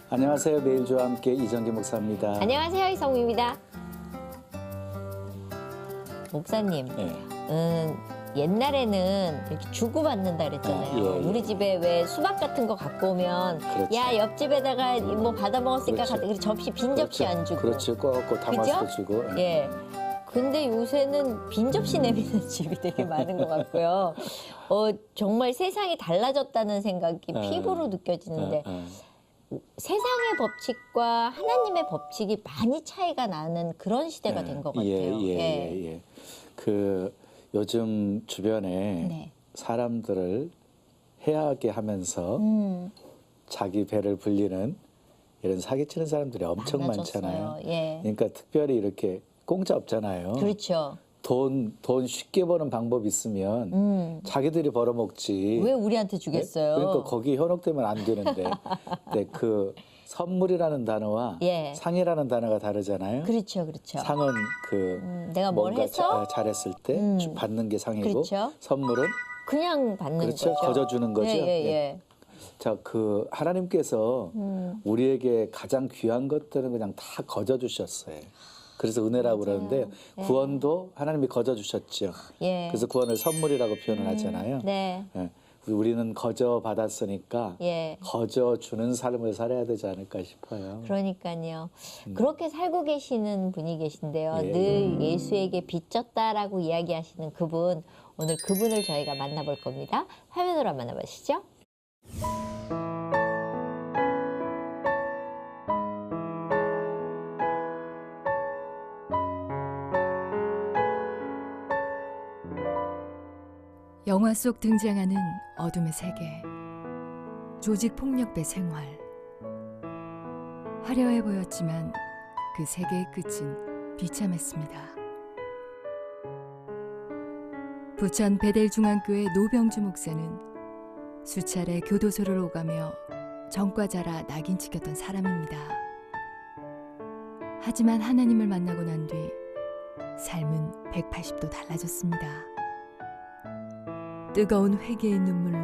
안녕하세요. 매일주와 함께 이정기 목사입니다. 안녕하세요. 이성우입니다. 목사님, 옛날에는 이렇게 주고받는다 그랬잖아요. 예. 우리 집에 왜 수박 같은 거 갖고 오면 그렇죠. 야, 옆집에다가 뭐 받아 먹었으니까 그렇죠. 갖다 접시 빈 접시 안 주고. 그렇죠. 꼭 담아서 그죠? 주고. 예. 근데 요새는 빈 접시 내미는 집이 되게 많은 것 같고요. 정말 세상이 달라졌다는 생각이 피부로 느껴지는데 세상의 법칙과 하나님의 법칙이 많이 차이가 나는 그런 시대가 된 것 같아요. 예. 그 요즘 주변에 네. 사람들을 해하게 하면서 자기 배를 불리는 이런 사기치는 사람들이 엄청 많아졌어요. 많잖아요. 예. 그러니까 특별히 이렇게 공짜 없잖아요. 그렇죠. 돈 쉽게 버는 방법 있으면 자기들이 벌어먹지. 왜 우리한테 주겠어요? 그러니까 거기 현혹되면 안 되는데. 근데 그 선물이라는 단어와 예. 상이라는 단어가 다르잖아요. 그렇죠. 상은 내가 뭘 뭔가 해서 잘했을 때 받는 게 상이고, 그렇죠. 선물은 그냥 받는 그렇죠. 거죠. 거저주는 거죠. 예. 자, 그 하나님께서 우리에게 가장 귀한 것들은 그냥 다 거저 주셨어요. 그래서 은혜라고 그러는데 구원도 하나님이 거저 주셨죠. 예. 그래서 구원을 선물이라고 표현을 하잖아요. 네. 예. 우리는 거저 받았으니까 예. 거저 주는 삶을 살아야 되지 않을까 싶어요. 그러니까요. 그렇게 살고 계시는 분이 계신데요. 예. 늘 예수에게 빚졌다라고 이야기하시는 그분, 오늘 그분을 저희가 만나볼 겁니다. 화면으로 한번 만나보시죠. 영화 속 등장하는 어둠의 세계, 조직 폭력배 생활. 화려해 보였지만 그 세계의 끝은 비참했습니다. 부천 베델중앙교회 노병주 목사는 수차례 교도소를 오가며 전과자라 낙인 찍혔던 사람입니다. 하지만 하나님을 만나고 난 뒤 삶은 180도 달라졌습니다. 뜨거운 회개의 눈물로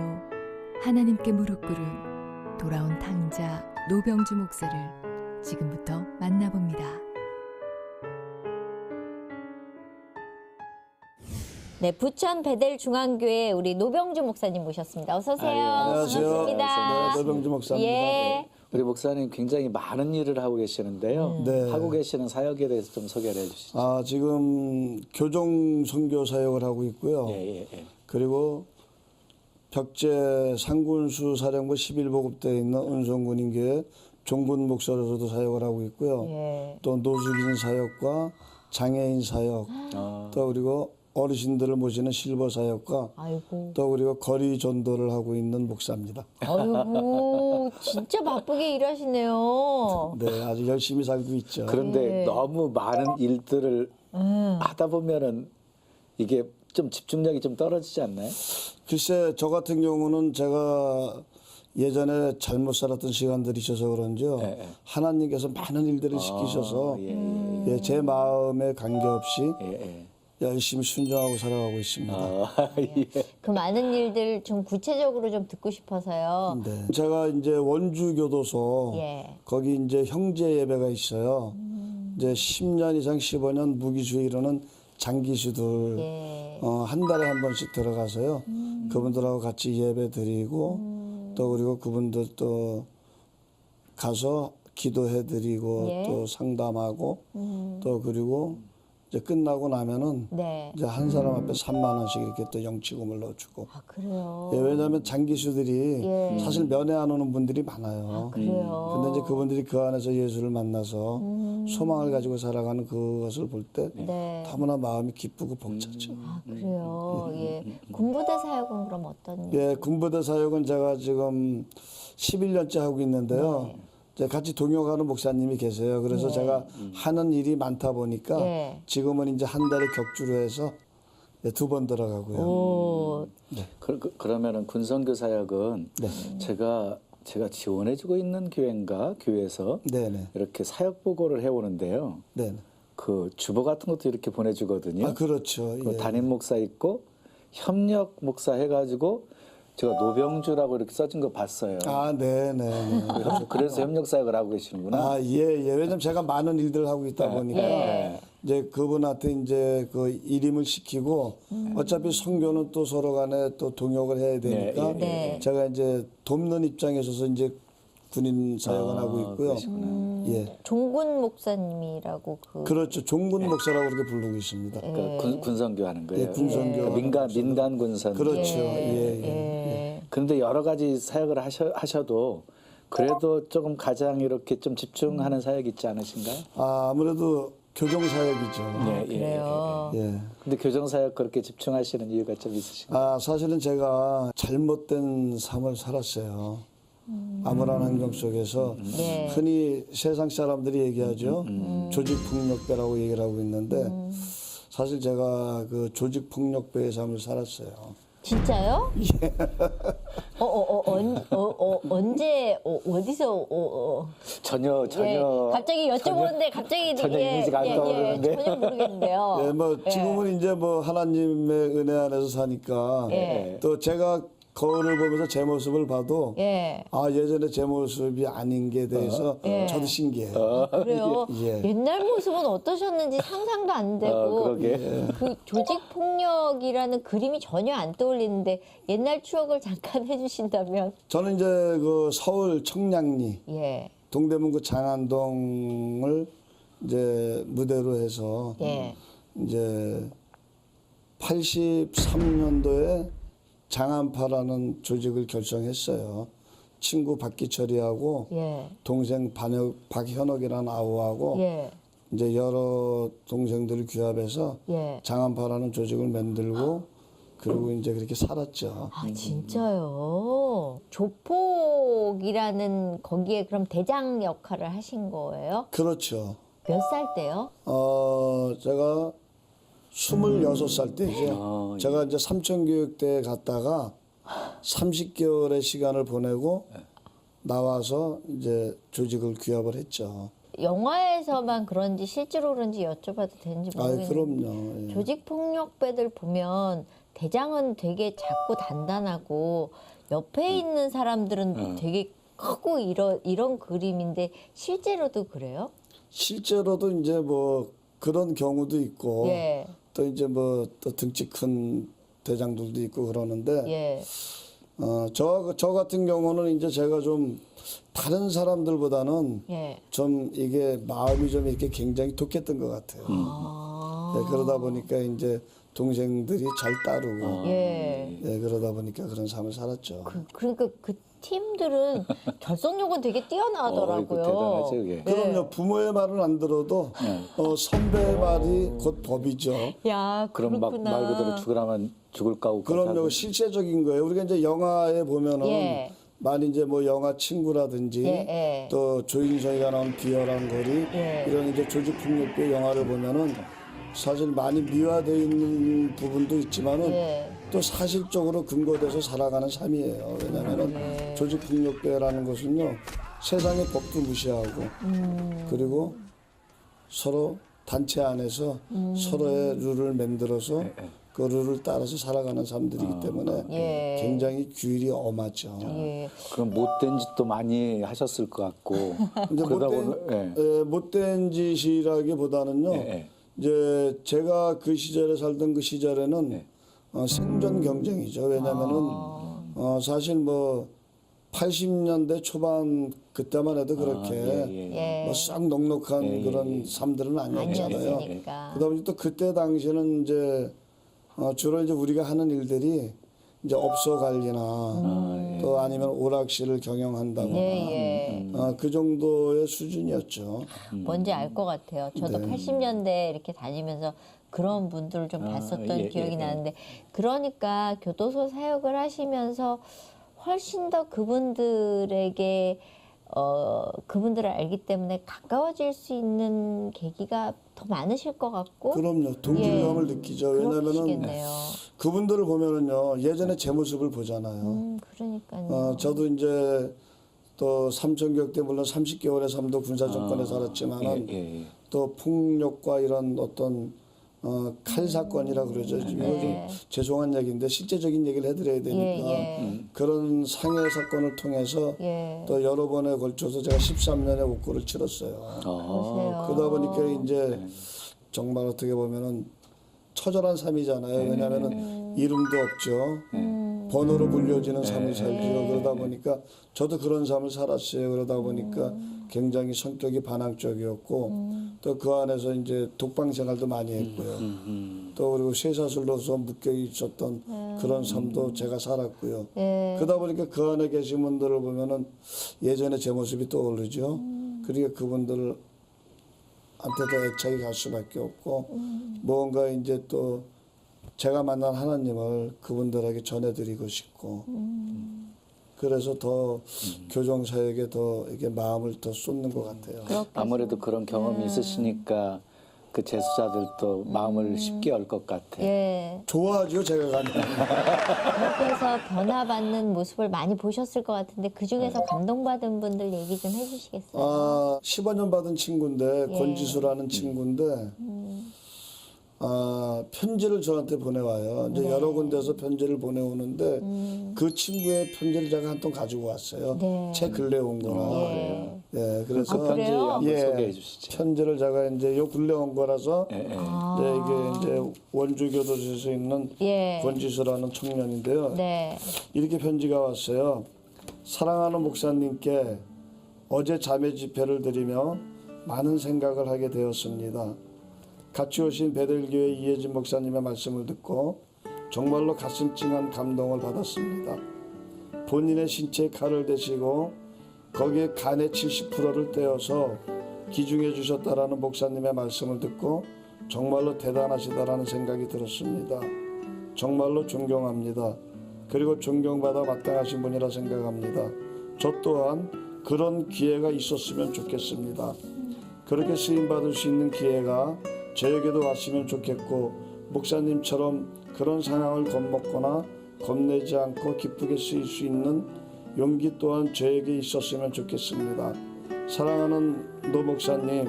하나님께 무릎 꿇은 돌아온 탕자 노병주 목사를 지금부터 만나봅니다. 네, 부천 베델 중앙교회 우리 노병주 목사님 모셨습니다. 어서 오세요. 안녕하세요. 반갑습니다. 네, 노병주 목사입니다. 예. 우리 목사님 굉장히 많은 일을 하고 계시는데요. 네. 하고 계시는 사역에 대해서 좀 소개를 해주시죠. 지금 교정 선교 사역을 하고 있고요. 예. 그리고 벽제 상군수 사령부 11보급대에 있는 은성군인교회 종군 목사로서도 사역을 하고 있고요. 예. 또 노숙인 사역과 장애인 사역, 또 그리고 어르신들을 모시는 실버 사역과 아이고. 또 그리고 거리 전도를 하고 있는 목사입니다. 아이고, 진짜 바쁘게 일하시네요. 네, 아주 열심히 살고 있죠. 그런데 예. 너무 많은 일들을 하다 보면은 이게 좀 집중력이 좀 떨어지지 않나요? 글쎄, 저 같은 경우는 제가 예전에 잘못 살았던 시간들이 있어서 그런지요. 예. 하나님께서 많은 일들을 시키셔서 예. 제 마음에 관계없이 예. 열심히 순종하고 살아가고 있습니다. 예. 그 많은 일들 좀 구체적으로 좀 듣고 싶어서요. 네. 제가 이제 원주 교도소 예. 거기 이제 형제 예배가 있어요. 이제 10년 이상 15년 무기수에 이르는 장기수들 예. 한 달에 한 번씩 들어가서요. 그분들하고 같이 예배 드리고 또 그리고 그분들 또 가서 기도해 드리고 예. 또 상담하고 또 그리고 이제 끝나고 나면은 네. 이제 한 사람 앞에 3만 원씩 이렇게 또 영치금을 넣어주고. 아, 그래요. 예, 왜냐하면 장기수들이 예. 사실 면회 안 오는 분들이 많아요. 그래요. 근데 이제 그분들이 그 안에서 예수를 만나서 소망을 가지고 살아가는 그것을 볼 때 네. 너무나 마음이 기쁘고 벅차죠. 아, 그래요. 예. 군부대 사역은 그럼 어떤? 예, 군부대 사역은 제가 지금 11년째 하고 있는데요. 네. 이제 같이 동역하는 목사님이 계세요. 그래서 제가 하는 일이 많다 보니까 네. 지금은 이제 한 달에 격주로 해서 2번 들어가고요. 오. 그러면은 군선교 사역은 네. 제가 지원해주고 있는 교회인가 교회에서 네네. 이렇게 사역 보고를 해오는데요. 네네. 그 주보 같은 것도 이렇게 보내주거든요. 그렇죠. 그 예. 담임 목사 있고 협력 목사 해가지고 제가 노병주라고 이렇게 써진 거 봤어요. 아, 네, 네, 네. 그래서 협력 사역을 하고 계시는구나. 아, 예, 예. 왜냐면 제가 많은 일들을 하고 있다 보니까 예. 이제 그분한테 이제 그 일임을 시키고 어차피 선교는 또 서로 간에 또 동역을 해야 되니까 네. 제가 이제 돕는 입장에 있어서 이제 군인 사역을 하고 있고요. 그러시구나. 예. 종군 목사님이라고 그렇죠. 종군 목사라고 그렇게 부르고 있습니다. 그러니까 군선교 하는 거예요. 예, 군선교. 민간 군선. 그렇죠. 예, 예. 예. 그런데 여러 가지 사역을 하셔도 그래도 조금 가장 이렇게 좀 집중하는 사역이 있지 않으신가요? 아, 아무래도 교정 사역이죠. 그래요. 예. 근데 교정 사역 그렇게 집중하시는 이유가 좀 있으신가요? 아, 사실은 제가 잘못된 삶을 살았어요. 암울한 환경 속에서 네. 흔히 세상 사람들이 얘기하죠. 조직폭력배라고 얘기를 하고 있는데 사실 제가 그 조직폭력배의 삶을 살았어요. 진짜요? 언제 어디서 전혀 예, 갑자기 여쭤보는데 갑자기 전혀 이미지가 안 떠오르는데. 전혀 모르겠는데요. 예, 뭐 지금은 이제 뭐 하나님의 은혜 안에서 사니까 예. 또 제가 거울을 보면서 제 모습을 봐도 예. 아 예전에 제 모습이 아닌 게 대해서 저도 신기해요. 그래요. 예. 옛날 모습은 어떠셨는지 상상도 안 되고 그러게. 그 조직 폭력이라는 그림이 전혀 안 떠올리는데 옛날 추억을 잠깐 해주신다면 저는 이제 그 서울 청량리 예. 동대문구 장안동을 이제 무대로 해서 예. 이제 83년도에 장안파라는 조직을 결성했어요. 친구 박기철이하고 예. 동생 박현옥이라는 아우하고 예. 이제 여러 동생들을 규합해서 예. 장안파라는 조직을 만들고 그리고 이제 그렇게 살았죠. 아 진짜요? 조폭이라는 거기에 그럼 대장 역할을 하신 거예요? 그렇죠. 몇 살 때요? 제가 26살 때죠. 제가 이제 삼천교육대에 갔다가 30개월의 시간을 보내고 나와서 이제 조직을 규합을 했죠. 영화에서만 그런지 실제로 그런지 여쭤봐도 되는지 아, 모르겠는데 그럼요. 예. 조직 폭력배들 보면 대장은 되게 작고 단단하고 옆에 있는 사람들은 되게 크고 이런 그림인데 실제로도 그래요? 실제로도 이제 뭐 그런 경우도 있고 예. 또 이제 뭐 또 등치 큰 대장들도 있고 그러는데 예. 저 같은 경우는 이제 제가 좀 다른 사람들보다는 예. 좀 이게 마음이 좀 이렇게 굉장히 독했던 것 같아요. 아. 네, 그러다 보니까 이제 동생들이 잘 따르고 예. 네, 그러다 보니까 그런 삶을 살았죠. 그러니까 그 팀들은 결속력은 되게 뛰어나더라고요. 이거 대단하죠, 그게. 그럼요. 부모의 말은 안 들어도 선배의 말이 곧 법이죠. 야, 그럼 막 그렇구나. 말 그대로 죽으라면 죽을 까고 그럼요. 실제적인 거예요. 우리가 이제 영화에 보면은 예. 많이 이제 뭐 영화 친구라든지 예, 예. 또 조인성이가 나온 비열한 거리 예. 이런 이제 조직폭력배 영화를 보면은 사실 많이 미화되어 있는 부분도 있지만은 예. 또 사실적으로 근거돼서 살아가는 삶이에요. 왜냐하면은 조직폭력배라는 것은요 세상의 법도 무시하고 그리고 서로 단체 안에서 서로의 룰을 만들어서 그 룰을 따라서 살아가는 사람들이기 때문에 예. 굉장히 규율이 엄하죠. 예. 그럼 못된 짓도 많이 하셨을 것 같고 근데 그러다 보면 못된 짓이라기보다는요. 예. 이제 제가 그 시절에 살던 그 시절에는 생존 경쟁이죠. 왜냐하면은 사실 뭐 80년대 초반 그때만 해도 그렇게 예. 뭐 싹 넉넉한 그런 삶들은 아니었잖아요. 아니었으니까. 그다음에 또 그때 당시에는 이제 주로 이제 우리가 하는 일들이 이제 업소 관리나 또 아니면 오락실을 경영한다거나 예, 예. 그 정도의 수준이었죠. 뭔지 알 것 같아요. 저도 80년대 이렇게 다니면서 그런 분들을 좀 봤었던 예, 기억이 예, 예. 나는데 그러니까 교도소 사역을 하시면서 훨씬 더 그분들에게 그분들을 알기 때문에 가까워질 수 있는 계기가 더 많으실 것 같고 그럼요. 동질감을 느끼죠. 왜냐면은 그러시겠네요. 그분들을 보면은요. 예전에 제 모습을 보잖아요. 그러니까요. 저도 이제 또 삼천교육 때 물론 30개월의 삶도 군사 정권에 살았지만은 예. 또 폭력과 이런 어떤 칼 사건이라 그러죠. 지금 이거 좀 죄송한 얘기인데 실제적인 얘기를 해드려야 되니까 그런 상해 사건을 통해서 또 여러 번에 걸쳐서 제가 13년의 옥고를 치렀어요. 보세요. 그러다 보니까 이제 정말 어떻게 보면은 처절한 삶이잖아요. 왜냐하면은 이름도 없죠. 번호로 불려지는 삶을 살죠. 그러다 보니까 저도 그런 삶을 살았어요. 그러다 보니까 굉장히 성격이 반항적이었고 또 그 안에서 이제 독방 생활도 많이 했고요. 또 그리고 쇠사슬로서 묶여 있었던 그런 삶도 제가 살았고요. 그러다 보니까 그 안에 계신 분들을 보면은 예전에 제 모습이 떠오르죠. 그러니까 그분들한테도 애착이 갈 수밖에 없고 뭔가 이제 또 제가 만난 하나님을 그분들에게 전해드리고 싶고 그래서 더 교정사역에 더 이게 마음을 더 쏟는 것 같아요. 아무래도 그런 경험이 있으시니까 그 재수자들도 마음을 쉽게 열 것 같아요. 예. 좋아하죠, 제가 가면. 그렇게해서 변화받는 모습을 많이 보셨을 것 같은데 그 중에서 감동받은 분들 얘기 좀 해주시겠어요? 15년 받은 친구인데 권지수라는 친구인데 편지를 저한테 보내와요. 이제 여러 군데서 편지를 보내오는데 그 친구의 편지를 제가 한 통 가지고 왔어요. 제 근래 온 거라. 예, 그래서 그 편지 한번 소개해 주시죠. 편지를 제가 이제 요 근래 온 거라서 이제 이게 이제 원주교도소에서 있는 권지수라는 청년인데요. 네. 이렇게 편지가 왔어요. 사랑하는 목사님께 어제 자매 집회를 드리며 많은 생각을 하게 되었습니다. 같이 오신 베들교회 이혜진 목사님의 말씀을 듣고 정말로 가슴 찡한 감동을 받았습니다. 본인의 신체에 칼을 대시고 거기에 간의 70%를 떼어서 기중해 주셨다라는 목사님의 말씀을 듣고 정말로 대단하시다라는 생각이 들었습니다. 정말로 존경합니다. 그리고 존경받아 마땅하신 분이라 생각합니다. 저 또한 그런 기회가 있었으면 좋겠습니다. 그렇게 쓰임받을 수 있는 기회가 저에게도 왔으면 좋겠고 목사님처럼 그런 상황을 겁먹거나 겁내지 않고 기쁘게 쓰일 수 있는 용기 또한 저에게 있었으면 좋겠습니다. 사랑하는 노 목사님,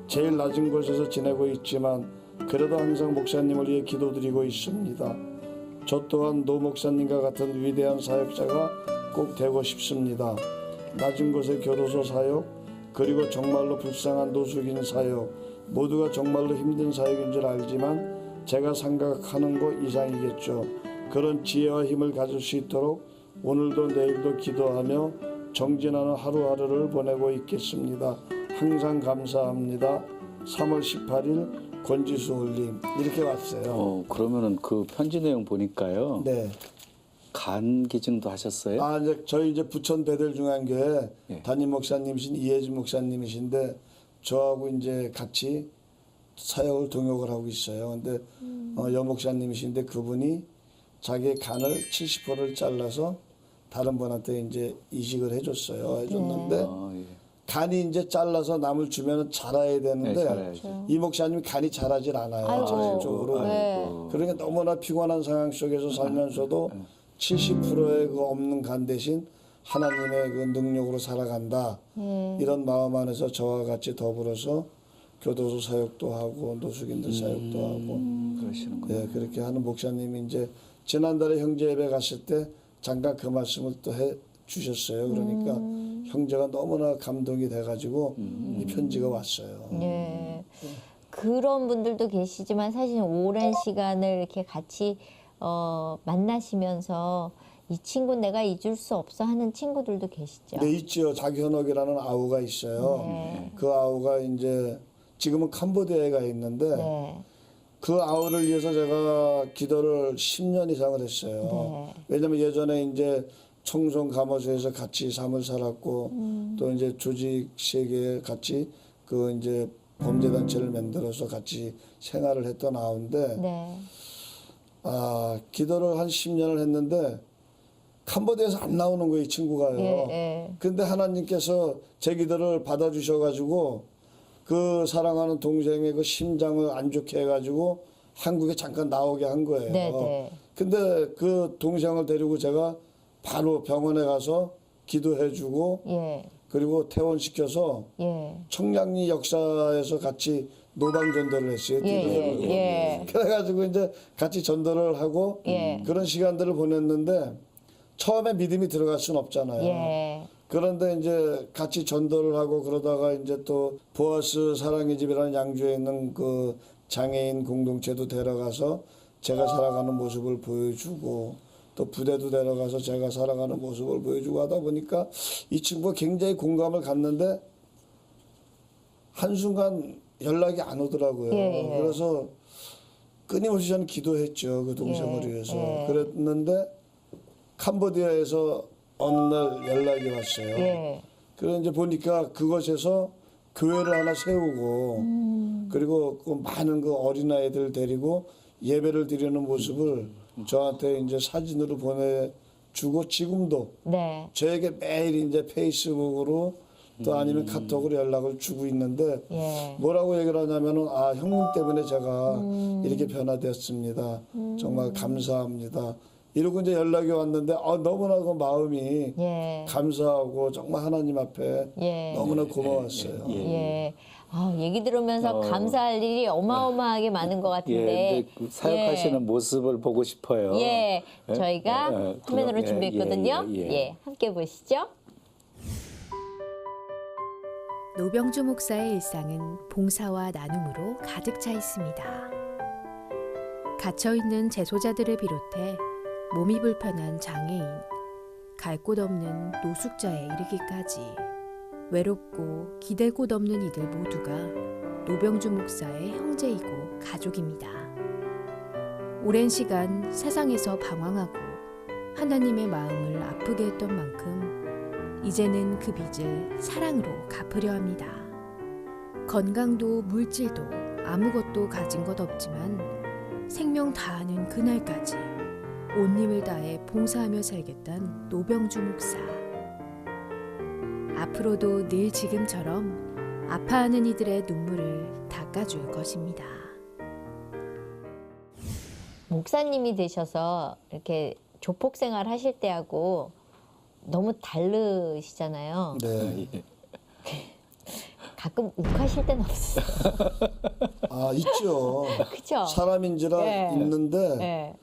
제일 낮은 곳에서 지내고 있지만 그래도 항상 목사님을 위해 기도드리고 있습니다. 저 또한 노 목사님과 같은 위대한 사역자가 꼭 되고 싶습니다. 낮은 곳의 교도소 사역, 그리고 정말로 불쌍한 노숙인 사역, 모두가 정말로 힘든 사역인 줄 알지만 제가 생각하는 것 이상이겠죠. 그런 지혜와 힘을 가질 수 있도록 오늘도 내일도 기도하며 정진하는 하루하루를 보내고 있겠습니다. 항상 감사합니다. 3월 18일 권지수 올림. 이렇게 왔어요. 그러면은 그 편지 내용 보니까요. 네. 간 기증도 하셨어요? 이제 저희 이제 부천 베들중앙교회 담임 목사님이신 이혜진 목사님이신데 저하고 이제 같이 사역을 동역을 하고 있어요. 근데 여 목사님이신데 그분이 자기 간을 70%를 잘라서 다른 분한테 이제 이식을 해줬는데 간이 이제 잘라서 남을 주면은 자라야 되는데 이 목사님이 간이 자라질 않아요. 자발적으로. 그러니까 너무나 피곤한 상황 속에서 살면서도 70%의 그 없는 간 대신 하나님의 그 능력으로 살아간다. 이런 마음 안에서 저와 같이 더불어서 교도소 사역도 하고 노숙인들 사역도 하고 그러시는군요. 네, 그렇게 하는 목사님이 이제 지난달에 형제 예배 갔을 때 잠깐 그 말씀을 또 해 주셨어요. 그러니까 형제가 너무나 감동이 돼가지고 이 편지가 왔어요. 예. 그런 분들도 계시지만 사실 오랜 시간을 이렇게 같이 만나시면서 이 친구 내가 잊을 수 없어 하는 친구들도 계시죠. 네, 있죠. 박현옥이라는 아우가 있어요. 그 아우가 이제 지금은 캄보디아에 가 있는데 그 아우를 위해서 제가 기도를 10년 이상을 했어요. 왜냐면 예전에 이제 청송 감호소에서 같이 삶을 살았고 또 이제 조직 세계에 같이 그 이제 범죄단체를 만들어서 같이 생활을 했던 아우인데 기도를 한 10년을 했는데 캄보디아에서 안 나오는 거예요, 이 친구가요. 근데 하나님께서 제 기도를 받아주셔가지고 그 사랑하는 동생의 그 심장을 안 좋게 해가지고 한국에 잠깐 나오게 한 거예요. 근데 그 동생을 데리고 제가 바로 병원에 가서 기도해주고 그리고 퇴원시켜서 청량리 역사에서 같이 노방 전도를 했어요. 예. 그래가지고 이제 같이 전도를 하고 예. 그런 시간들을 보냈는데 처음에 믿음이 들어갈 수는 없잖아요. 예. 그런데 이제 같이 전도를 하고 그러다가 이제 또 보아스 사랑의 집이라는 양주에 있는 그 장애인 공동체도 데려가서 제가 살아가는 모습을 보여주고 또 부대도 데려가서 제가 살아가는 모습을 보여주고 하다 보니까 이 친구가 굉장히 공감을 갖는데 한순간 연락이 안 오더라고요. 예. 그래서 끊임없이 저는 기도했죠. 그 동생을 위해서. 그랬는데 캄보디아에서 어느 날 연락이 왔어요. 예. 그래서 이제 보니까 그것에서 교회를 하나 세우고 그리고 그 많은 그 어린아이들 데리고 예배를 드리는 모습을 저한테 이제 사진으로 보내주고 지금도 네. 저에게 매일 이제 페이스북으로 또 아니면 카톡으로 연락을 주고 있는데 예. 뭐라고 얘기를 하냐면은 아 형님 때문에 제가 이렇게 변화되었습니다. 정말 감사합니다. 이러고 이제 연락이 왔는데 너무나 그 마음이 예. 감사하고 정말 하나님 앞에 예. 너무나 고마웠어요. 예. 얘기 들으면서 감사할 일이 어마어마하게 많은 것 같은데. 예, 그 사역하시는 모습을 보고 싶어요. 예. 저희가 화면으로 예, 준비했거든요. 예, 예, 예. 예. 함께 보시죠. 노병주 목사의 일상은 봉사와 나눔으로 가득 차 있습니다. 갇혀있는 재소자들을 비롯해 몸이 불편한 장애인, 갈 곳 없는 노숙자에 이르기까지 외롭고 기댈 곳 없는 이들 모두가 노병주 목사의 형제이고 가족입니다. 오랜 시간 세상에서 방황하고 하나님의 마음을 아프게 했던 만큼 이제는 그 빚을 사랑으로 갚으려 합니다. 건강도 물질도 아무것도 가진 것 없지만 생명 다하는 그날까지 온 힘을 다해 봉사하며 살겠다는 노병주 목사. 앞으로도 늘 지금처럼 아파하는 이들의 눈물을 닦아줄 것입니다. 목사님이 되셔서 이렇게 조폭 생활 하실 때하고 너무 다르시잖아요. 네. 가끔 욱하실 때는 없어요. 아 있죠. 그죠? 사람인지라 예. 있는데 예.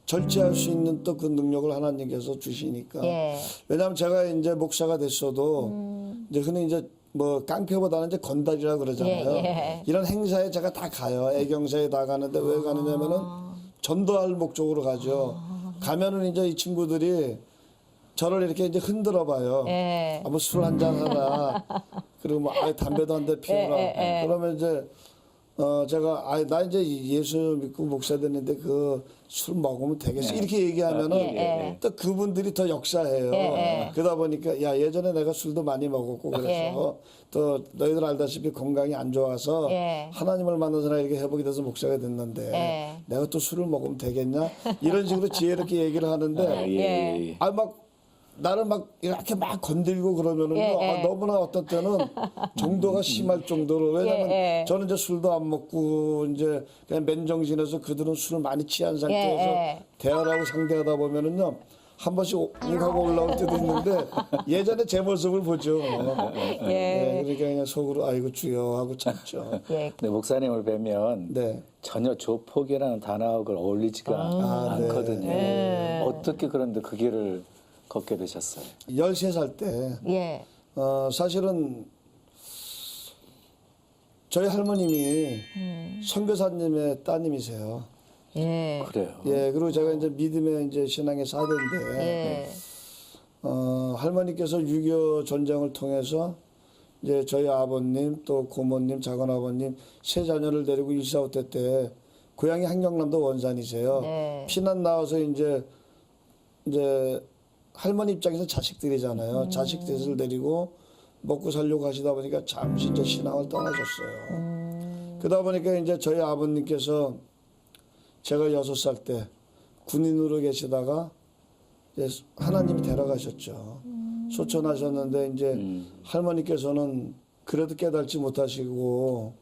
절제할 수 있는 또 그 능력을 하나님께서 주시니까. 예. 왜냐하면 제가 이제 목사가 됐어도 이제 흔히 이제 뭐 깡패보다는 이제 건달이라 그러잖아요. 예. 이런 행사에 제가 다 가요. 애경사에 다 가는데 왜 가느냐면은 전도할 목적으로 가죠. 가면은 이제 이 친구들이 저를 이렇게 이제 흔들어 봐요. 예. 뭐 술 한잔 하라. 그리고 뭐 담배도 한 대 피우라. 그러면 이제 제가 나 이제 예수 믿고 목사 됐는데 그 술 먹으면 되겠어 이렇게 얘기하면은 또 그분들이 더 역사해요. 그러다 보니까 야 예전에 내가 술도 많이 먹었고 그래서 또 너희들 알다시피 건강이 안 좋아서 하나님을 만나서 이렇게 회복이 돼서 목사가 됐는데 내가 또 술을 먹으면 되겠냐 이런 식으로 지혜롭게 얘기를 하는데 막 나를 막 이렇게 막 건들고 그러면은 너무나 어떤 때는 정도가 심할 정도로 왜냐면 저는 이제 술도 안 먹고 이제 그냥 맨정신에서 그들은 술을 많이 취한 상태에서 대화를 하고 상대하다 보면은요 한 번씩 욱하고 올라올 때도 있는데 예전에 제 모습을 보죠. 그러니까 그냥 속으로 아이고 주여 하고 참죠. 근데 목사님을 뵈면 네. 전혀 조폭이라는 단어하고 어울리지가 않거든요. 어떻게 그런데 그 길을 걷게 되셨어요? 13살 때 사실은 저희 할머님이 선교사님의 따님이세요. 그래요. 그리고 제가 이제 믿음의 이제 신앙의 사대인데 할머니께서 6.25 전쟁을 통해서 이제 저희 아버님 또 고모님 작은아버님 세 자녀를 데리고 1.4.5때 때 고향이 한경남도 원산이세요. 피난 나와서 이제 할머니 입장에서 자식들이잖아요. 자식들을 데리고 먹고 살려고 하시다 보니까 잠시 이제 신앙을 떠나셨어요. 그러다 보니까 이제 저희 아버님께서 제가 6살 때 군인으로 계시다가 이제 하나님이 데려가셨죠. 소천하셨는데 이제 할머니께서는 그래도 깨닫지 못하시고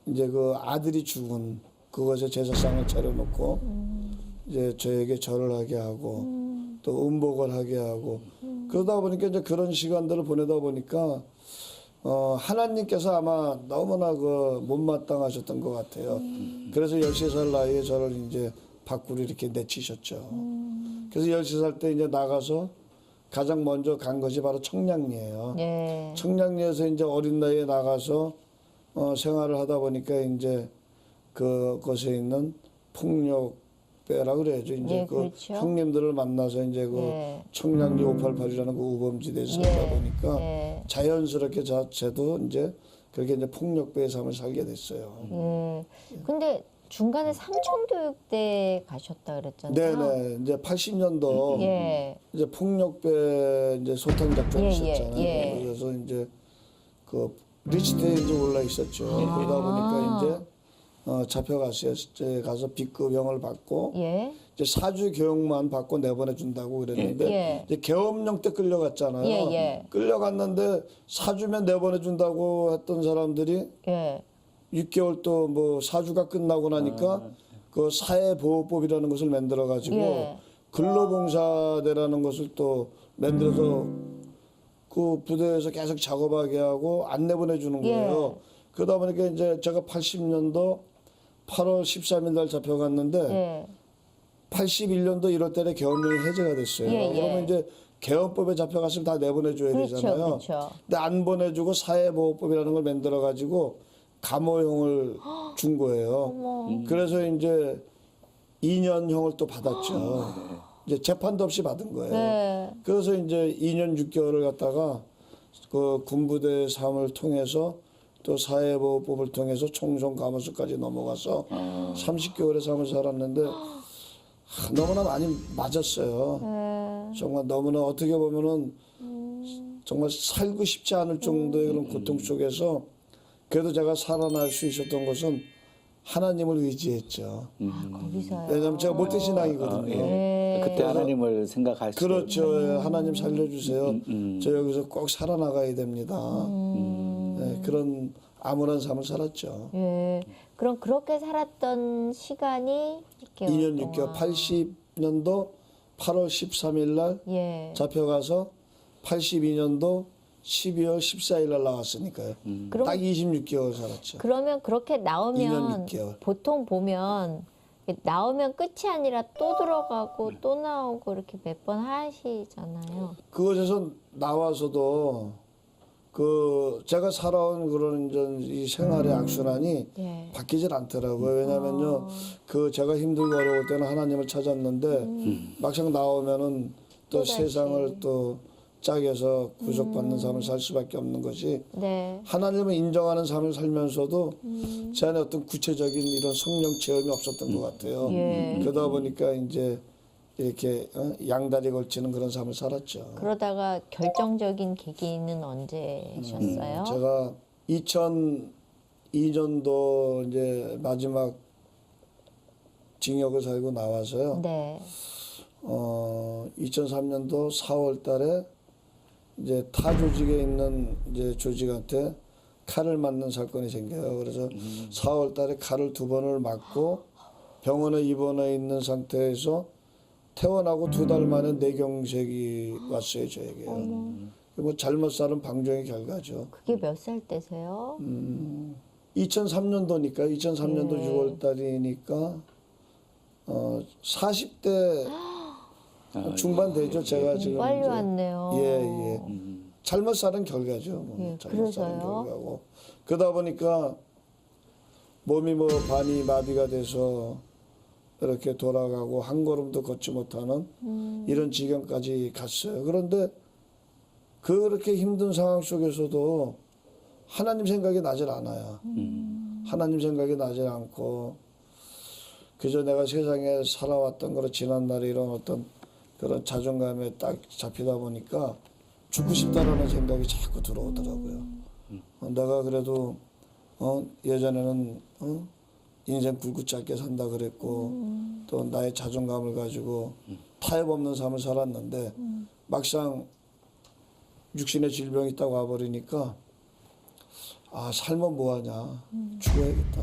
이제 그 아들이 죽은 그것에 제사상을 차려놓고 이제 저에게 절을 하게 하고 또 음복을 하게 하고 그러다 보니까 이제 그런 시간들을 보내다 보니까 하나님께서 아마 너무나 그 못마땅하셨던 것 같아요. 그래서 13살 나이에 저를 이제 밖으로 이렇게 내치셨죠. 그래서 13살 때 이제 나가서 가장 먼저 간 것이 바로 청량리예요. 예. 청량리에서 이제 어린 나이에 나가서 생활을 하다 보니까 이제 그곳에 있는 폭력배라 그래야죠. 이제 예, 그 그렇죠. 형님들을 만나서 이제 그 예. 청량리 588이라는 그 우범지대에서 살다 보니까 예. 자연스럽게 저도 이제 그렇게 이제 폭력배의 삶을 살게 됐어요. 예. 근데 중간에 삼청교육대 가셨다 그랬잖아요. 네네. 이제 80년도 예. 이제 폭력배 이제 소탕 작전이 예, 예, 있었잖아요. 예. 그래서 이제 그 리스트에 이제 올라 있었죠. 그러다 보니까 이제 잡혀갔어요. 이제 가서 B급형을 받고 예. 이제 4주 교육만 받고 내보내준다고 그랬는데 예. 이제 계엄령 때 끌려갔잖아요. 예, 예. 끌려갔는데 4주면 내보내준다고 했던 사람들이 예. 6개월 또 뭐 4주가 끝나고 나니까 그 사회보호법이라는 것을 만들어 가지고 예. 근로봉사대라는 것을 또 만들어서 그 부대에서 계속 작업하게 하고 안 내보내주는 거예요. 예. 그러다 보니까 이제 제가 80년도 8월 13일 날 잡혀갔는데 예. 81년도 1월 달에 계엄령이 해제가 됐어요. 예, 예. 그러면 이제 계엄법에 잡혀갔으면 다 내보내줘야 그렇죠, 되잖아요. 그렇죠. 근데 안 보내주고 사회보호법이라는 걸 만들어 가지고 감호형을 준 거예요. 그래서 이제 2년형을 또 받았죠. 이제 재판도 없이 받은 거예요. 네. 그래서 이제 2년 6개월을 갖다가 그 군부대 삶을 통해서 또 사회보호법을 통해서 총선 감호소까지 넘어가서 30개월의 삶을 살았는데 너무나 많이 맞았어요. 예. 정말 너무나 어떻게 보면은 정말 살고 싶지 않을 정도의 그런 고통 속에서 그래도 제가 살아날 수 있었던 것은 하나님을 의지했죠. 거기서요. 왜냐하면 제가 몰태신앙이거든요. 예. 그때 하나님을 생각할 수 그렇죠. 예, 하나님 살려주세요. 저 여기서 꼭 살아나가야 됩니다. 예, 그런 암울한 삶을 살았죠. 예. 그럼 그렇게 살았던 시간이 2년 6개월, 80년도 8월 13일 날 예. 잡혀가서 82년도 12월 14일 날 나왔으니까요. 그럼- 딱 26개월 살았죠. 그러면 그렇게 2년 나오면 6개월. 보통 보면 나오면 끝이 아니라 또 들어가고 또 나오고 이렇게 몇 번 하시잖아요. 그곳에서 나와서도 그 제가 살아온 그런 이 생활의 악순환이 예. 바뀌질 않더라고요. 왜냐면요, 그 제가 힘들고 어려울 때는 하나님을 찾았는데 막상 나오면은 또 또다시. 세상을 또 짝에서 구속받는 삶을 살 수밖에 없는 것이 네. 하나님을 인정하는 삶을 살면서도 제 안에 어떤 구체적인 이런 성령 체험이 없었던 것 같아요. 예. 그러다 보니까 이제 이렇게 양다리 걸치는 그런 삶을 살았죠. 그러다가 결정적인 계기는 언제셨어요? 제가 2002년도 이제 마지막 징역을 살고 나와서요. 네. 2003년도 4월 달에 이제 타 조직에 있는 이제 조직한테 칼을 맞는 사건이 생겨요. 그래서 4월 달에 칼을 2번을 맞고 병원에 입원해 있는 상태에서 퇴원하고 2달 만에 뇌경색이 왔어요, 저에게요. 뭐 잘못 살은 방종의 결과죠. 그게 몇 살 때세요? 2003년도니까 2003년도 6월 달이니까 40대 중반 되죠. 제가 지금 빨리 이제. 왔네요. 예, 예. 잘못 사는 결과죠. 뭐. 예, 잘못 사는 그래서요? 결과고. 그러다 보니까 몸이 뭐 반이 마비가 돼서 이렇게 돌아가고 한 걸음도 걷지 못하는 이런 지경까지 갔어요. 그런데 그렇게 힘든 상황 속에서도 하나님 생각이 나질 않아요. 하나님 생각이 나질 않고 그저 내가 세상에 살아왔던 거로 지난날에 이런 어떤 그런 자존감에 딱 잡히다 보니까 죽고 싶다라는 생각이 자꾸 들어오더라고요. 내가 그래도 예전에는 인생 굵고 짧게 산다 그랬고 또 나의 자존감을 가지고 타협 없는 삶을 살았는데 막상 육신의 질병이 딱 와버리니까 아 살면 뭐하냐 죽어야겠다.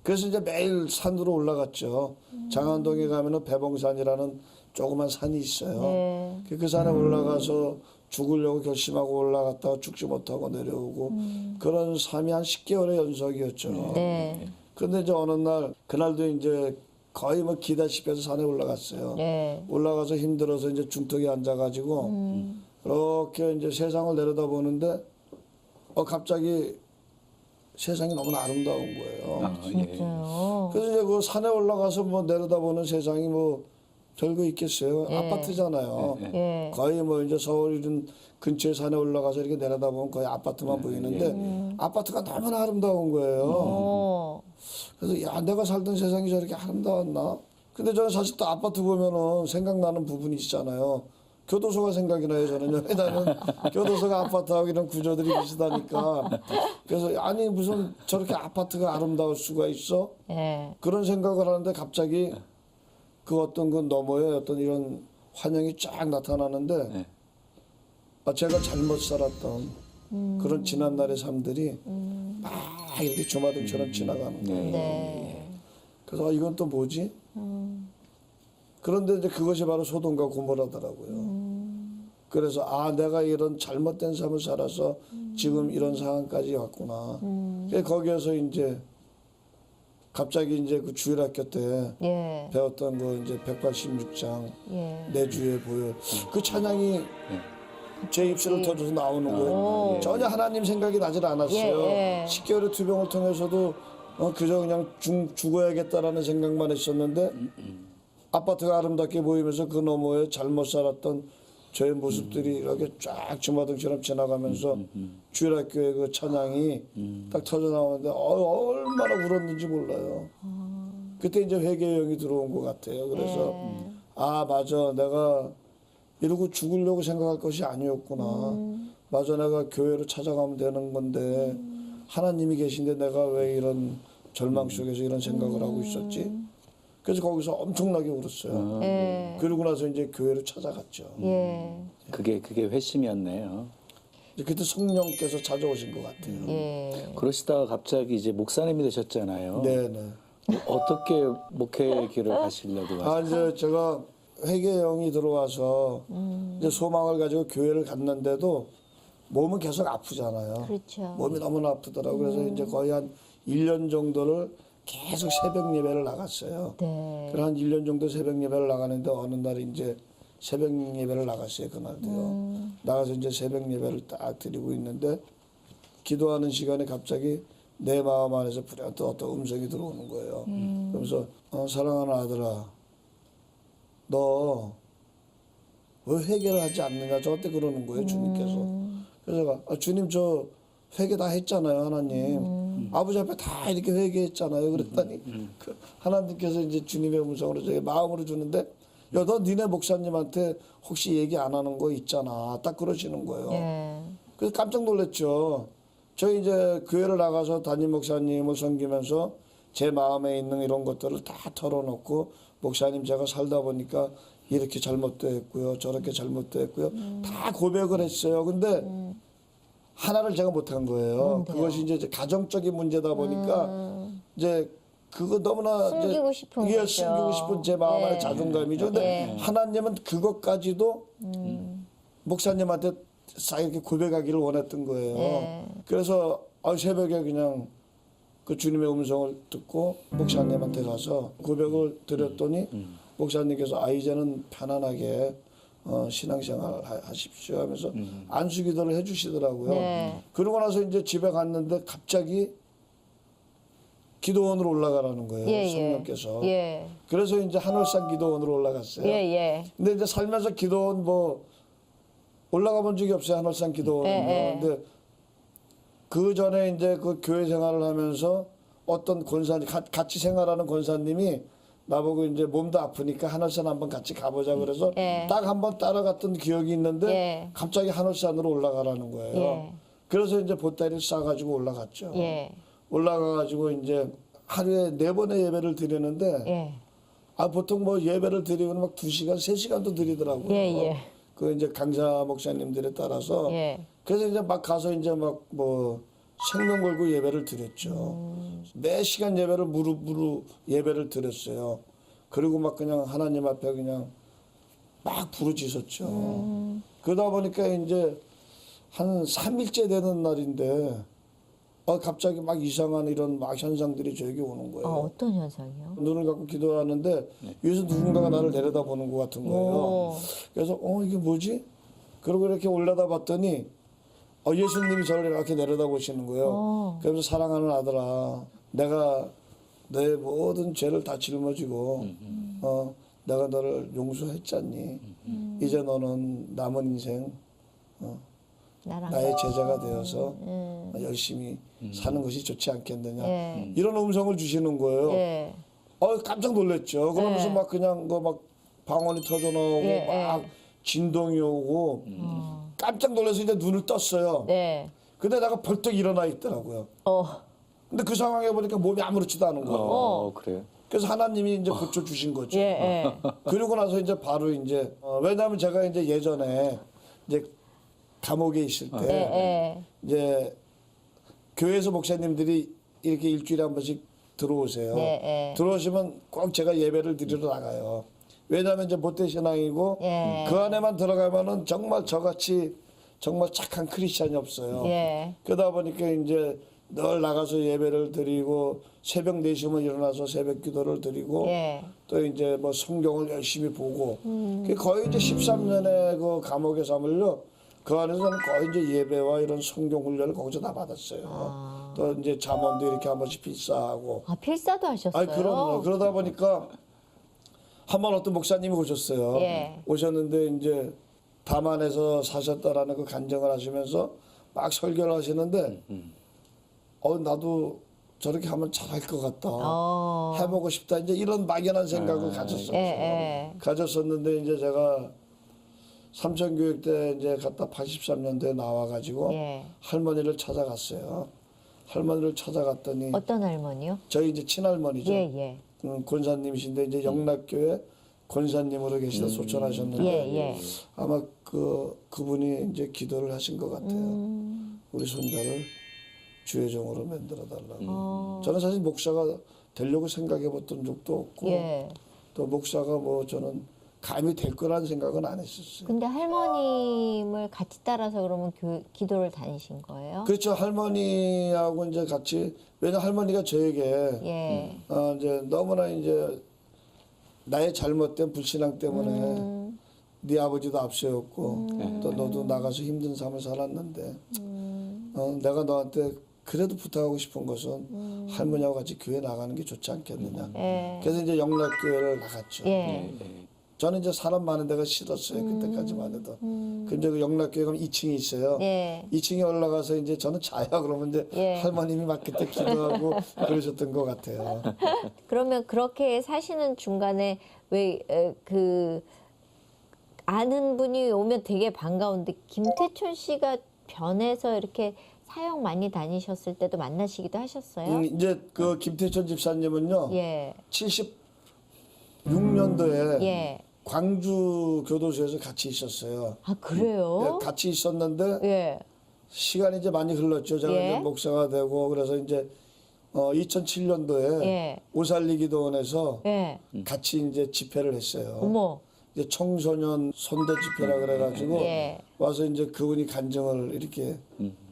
그래서 이제 매일 산으로 올라갔죠. 장안동에 가면은 배봉산이라는 조그만 산이 있어요. 네. 그 산에 올라가서 죽으려고 결심하고 올라갔다가 죽지 못하고 내려오고 그런 삶이 한 10개월의 연속이었죠. 네. 근데 이제 어느 날 그날도 이제 거의 뭐 기다시피 해서 산에 올라갔어요. 네. 올라가서 힘들어서 이제 중턱에 앉아가지고 이렇게 이제 세상을 내려다보는데 갑자기 세상이 너무나 아름다운 거예요. 아, 예. 진짜요. 그래서 이제 그 산에 올라가서 뭐 내려다보는 세상이 뭐 별거 있겠어요. 예. 아파트잖아요. 예. 거의 뭐 이제 서울 이런 근처에 산에 올라가서 이렇게 내려다보면 거의 아파트만 보이는데 아파트가 너무나 아름다운 거예요. 어. 그래서 야 내가 살던 세상이 저렇게 아름다웠나? 근데 저는 사실 또 아파트 보면은 생각나는 부분이 있잖아요. 교도소가 생각이 나요 저는요. 왜냐면 교도소가 아파트하고 이런 구조들이 비슷하니까. 그래서 아니 무슨 저렇게 아파트가 아름다울 수가 있어? 예. 그런 생각을 하는데 갑자기 그 어떤 그 너머에 어떤 이런 환영이 쫙 나타나는데 네. 제가 잘못 살았던 그런 지난날의 삶들이 막 이렇게 조마등처럼 지나가는 거예요. 네. 그래서 이건 또 뭐지? 그런데 이제 그것이 바로 소돔과 고모라더라고요. 그래서 내가 이런 잘못된 삶을 살아서 지금 이런 상황까지 왔구나. 그래서 거기에서 이제 갑자기 이제 그 주일학교 때 예. 배웠던 거 이제 186장 예. 내 주에 보여 그 찬양이 제 입술을 터져서 나오는 거예요. 전혀 하나님 생각이 나질 않았어요. 예, 예. 10개월의 투병을 통해서도 그저 그냥 죽어야겠다라는 생각만 했었는데 아파트가 아름답게 보이면서 그 너머에 잘못 살았던 저의 모습들이 이렇게 쫙 주마등처럼 지나가면서 주일학교의 그 찬양이 딱 터져 나오는데 얼마나 울었는지 몰라요. 그때 이제 회개의 영이 들어온 것 같아요. 그래서 맞아 내가 이러고 죽으려고 생각할 것이 아니었구나. 맞아 내가 교회로 찾아가면 되는 건데 하나님이 계신데 내가 왜 이런 절망 속에서 이런 생각을 하고 있었지? 그래서 거기서 엄청나게 울었어요. 예. 그러고 나서 이제 교회로 찾아갔죠. 예. 그게 회심이었네요. 이제 그때 성령께서 찾아오신 것 같아요. 예. 그러시다가 갑자기 이제 목사님이 되셨잖아요. 네네. 어떻게 목회 길을 가시려고 하셨어요? 이제 제가 회개영이 들어와서 이제 소망을 가지고 교회를 갔는데도 몸은 계속 아프잖아요. 그렇죠. 몸이 너무나 아프더라고요. 그래서 이제 거의 한 1년 정도를 계속 새벽 예배를 나갔어요. 네. 그래서 한 1년 정도 새벽 예배를 나가는데 어느 날 이제 새벽 예배를 나갔어요. 그날도요. 나가서 이제 새벽 예배를 딱 드리고 있는데 기도하는 시간에 갑자기 내 마음 안에서 불현듯 어떤 음성이 들어오는 거예요. 그러면서 사랑하는 아들아 너 왜 회개를 하지 않느냐 저한테 그러는 거예요. 주님께서. 그래서 제가 주님 저 회개 다 했잖아요. 하나님. 아버지 앞에 다 이렇게 회개했잖아요. 그랬더니 그 하나님께서 이제 주님의 음성으로 저에게 마음으로 주는데 야 너 니네 목사님한테 혹시 얘기 안 하는 거 있잖아. 딱 그러시는 거예요. 예. 그래서 깜짝 놀랐죠. 저희 이제 교회를 나가서 담임 목사님을 섬기면서 제 마음에 있는 이런 것들을 다 털어놓고 목사님 제가 살다 보니까 이렇게 잘못도 했고요. 저렇게 잘못도 했고요. 다 고백을 했어요. 근데 하나를 제가 못한 거예요. 뭔데요? 그것이 이제 가정적인 문제다 보니까 이제 그거 너무나 숨기고 이제 싶은 이게 거죠. 숨기고 싶은 제 마음 안에 예. 자존감이죠. 근데 예. 하나님은 그것까지도 목사님한테 싹 이렇게 고백하기를 원했던 거예요. 예. 그래서 새벽에 그냥 그 주님의 음성을 듣고 목사님한테 가서 고백을 드렸더니 목사님께서 이제는 편안하게 신앙생활 하십시오 하면서 안수기도를 해주시더라고요. 네. 그러고 나서 이제 집에 갔는데 갑자기 기도원으로 올라가라는 거예요. 예, 성령께서. 예. 그래서 이제 한월산 기도원으로 올라갔어요. 예, 예. 근데 이제 살면서 기도원 올라가 본 적이 없어요. 한월산 기도원은요. 예, 예. 근데 그 전에 이제 그 교회 생활을 하면서 어떤 권사님 같이 생활하는 권사님이 나보고 이제 몸도 아프니까 한월산 한번 같이 가보자 그래서 예. 딱 한번 따라갔던 기억이 있는데 예. 갑자기 한월산으로 올라가라는 거예요. 예. 그래서 이제 보따리를 싸가지고 올라갔죠. 예. 올라가가지고 이제 하루에 4번의 예배를 드리는데 예. 보통 예배를 드리면 막 2시간, 3시간도 드리더라고요. 예, 예. 그 이제 강사 목사님들에 따라서 예. 그래서 이제 막 가서 이제 생명 걸고 예배를 드렸죠. 매 시간 예배를 무릎으로 예배를 드렸어요. 그리고 막 그냥 하나님 앞에 그냥 막 부르짖었죠. 그러다 보니까 이제 한 3일째 되는 날인데 갑자기 막 이상한 이런 막 현상들이 저에게 오는 거예요. 어떤 현상이요? 눈을 감고 기도하는데 위에서 누군가가 나를 내려다보는 것 같은 거예요. 오. 그래서 이게 뭐지? 그러고 이렇게 올라다 봤더니 예수님이 저를 이렇게 내려다보시는 거예요. 그러면서 사랑하는 아들아, 내가 내 모든 죄를 다 짊어지고 내가 너를 용서했잖니. 이제 너는 남은 인생 나랑 나의 제자가 되어서 열심히 사는 것이 좋지 않겠느냐. 예. 이런 음성을 주시는 거예요. 예. 깜짝 놀랐죠. 그러면서 예. 막 그냥 막 방언이 터져 나오고 예, 막 진동이 오고 깜짝 놀라서 이제 눈을 떴어요. 네. 근데 내가 벌떡 일어나 있더라고요. 근데 그 상황에 보니까 몸이 아무렇지도 않은 거예요. 그래요. 그래서 하나님이 이제 고쳐주신 거죠. 예. 그러고 나서 이제 바로 이제 왜냐하면 제가 이제 예전에 이제 감옥에 있을 때 예. 이제 교회에서 목사님들이 이렇게 일주일에 한 번씩 들어오세요. 예. 들어오시면 꼭 제가 예배를 드리러 나가요. 왜냐하면 이제 모태신앙이고 예. 그 안에만 들어가면은 정말 저같이 정말 착한 크리스찬이 없어요. 예. 그러다 보니까 이제 늘 나가서 예배를 드리고 새벽 4시면 일어나서 새벽 기도를 드리고 예. 또 이제 뭐 성경을 열심히 보고 그게 거의 이제 13년의 그 감옥의 삶을요. 그 안에서는 거의 이제 예배와 이런 성경 훈련을 거기서 다 받았어요. 또 이제 잠언도 이렇게 한 번씩 필사하고. 필사도 하셨어요? 아니 그럼요. 그러다 보니까 한 번 어떤 목사님이 오셨어요. 예. 오셨는데 이제 다만에서 사셨다라는 그 간증을 하시면서 막 설교를 하시는데 나도 저렇게 하면 잘할 것 같다. 해보고 싶다. 이제 이런 막연한 생각을 가졌었죠. 예. 가졌었는데 이제 제가 삼천교육 때 이제 갔다 83년도에 나와가지고 예. 할머니를 찾아갔어요. 할머니를 찾아갔더니 어떤 할머니요? 저희 이제 친할머니죠. 예. 권사님이신데 이제 영락교회 권사님으로 계시다 소천하셨는데 예. 아마 그분이 이제 기도를 하신 것 같아요. 우리 손자를 주의 종으로 만들어 달라고. 저는 사실 목사가 되려고 생각해 봤던 적도 없고 예. 또 목사가 뭐 저는 감히 될 거라는 생각은 안 했었어요. 근데 할머님을 같이 따라서 그러면 기도를 다니신 거예요? 그렇죠. 할머니하고 이제 같이 왜냐 할머니가 저에게 예. 이제 너무나 이제 나의 잘못된 불신앙 때문에 네 아버지도 앞서였고 또 너도 나가서 힘든 삶을 살았는데 내가 너한테 그래도 부탁하고 싶은 것은 할머니하고 같이 교회 나가는 게 좋지 않겠느냐. 예. 그래서 이제 영락교회를 나갔죠. 예. 저는 이제 사람 많은 데가 싫었어요. 그때까지만 해도. 근데 그 영락교회 가면 2층이 있어요. 예. 2층에 올라가서 이제 저는 자야 그러면 이제 예. 할머님이 막 그때 기도하고 그러셨던 것 같아요. 그러면 그렇게 사시는 중간에 왜 아는 분이 오면 되게 반가운데 김태촌 씨가 변해서 이렇게 사역 많이 다니셨을 때도 만나시기도 하셨어요? 이제 그 김태천 집사님은요. 예. 76년도에 예. 광주 교도소에서 같이 있었어요. 그래요? 같이 있었는데 예. 시간이 이제 많이 흘렀죠. 제가 예. 이제 목사가 되고 그래서 이제 2007년도에 예. 오살리 기도원에서 예. 같이 이제 집회를 했어요. 어머. 이제 청소년 선대 집회라 그래가지고 예. 와서 이제 그분이 간증을 이렇게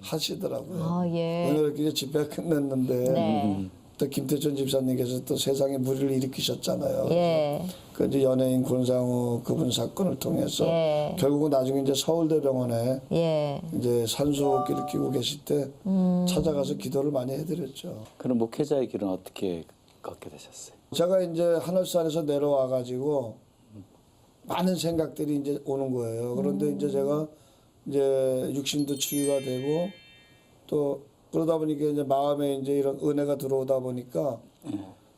하시더라고요. 예. 오늘 이렇게 이제 집회가 끝났는데 네. 또 김태천 집사님께서 또 세상에 무리를 일으키셨잖아요. 예. 그 이제 연예인 권상우 그분 사건을 통해서 예. 결국은 나중에 이제 서울대병원에 예. 이제 산소호흡기를 끼고 계실 때 찾아가서 기도를 많이 해드렸죠. 그럼 목회자의 길은 어떻게 걷게 되셨어요? 제가 이제 하늘산에서 내려와 가지고 많은 생각들이 이제 오는 거예요. 그런데 이제 제가 이제 육신도 치유가 되고 또 그러다 보니까 이제 마음에 이제 이런 은혜가 들어오다 보니까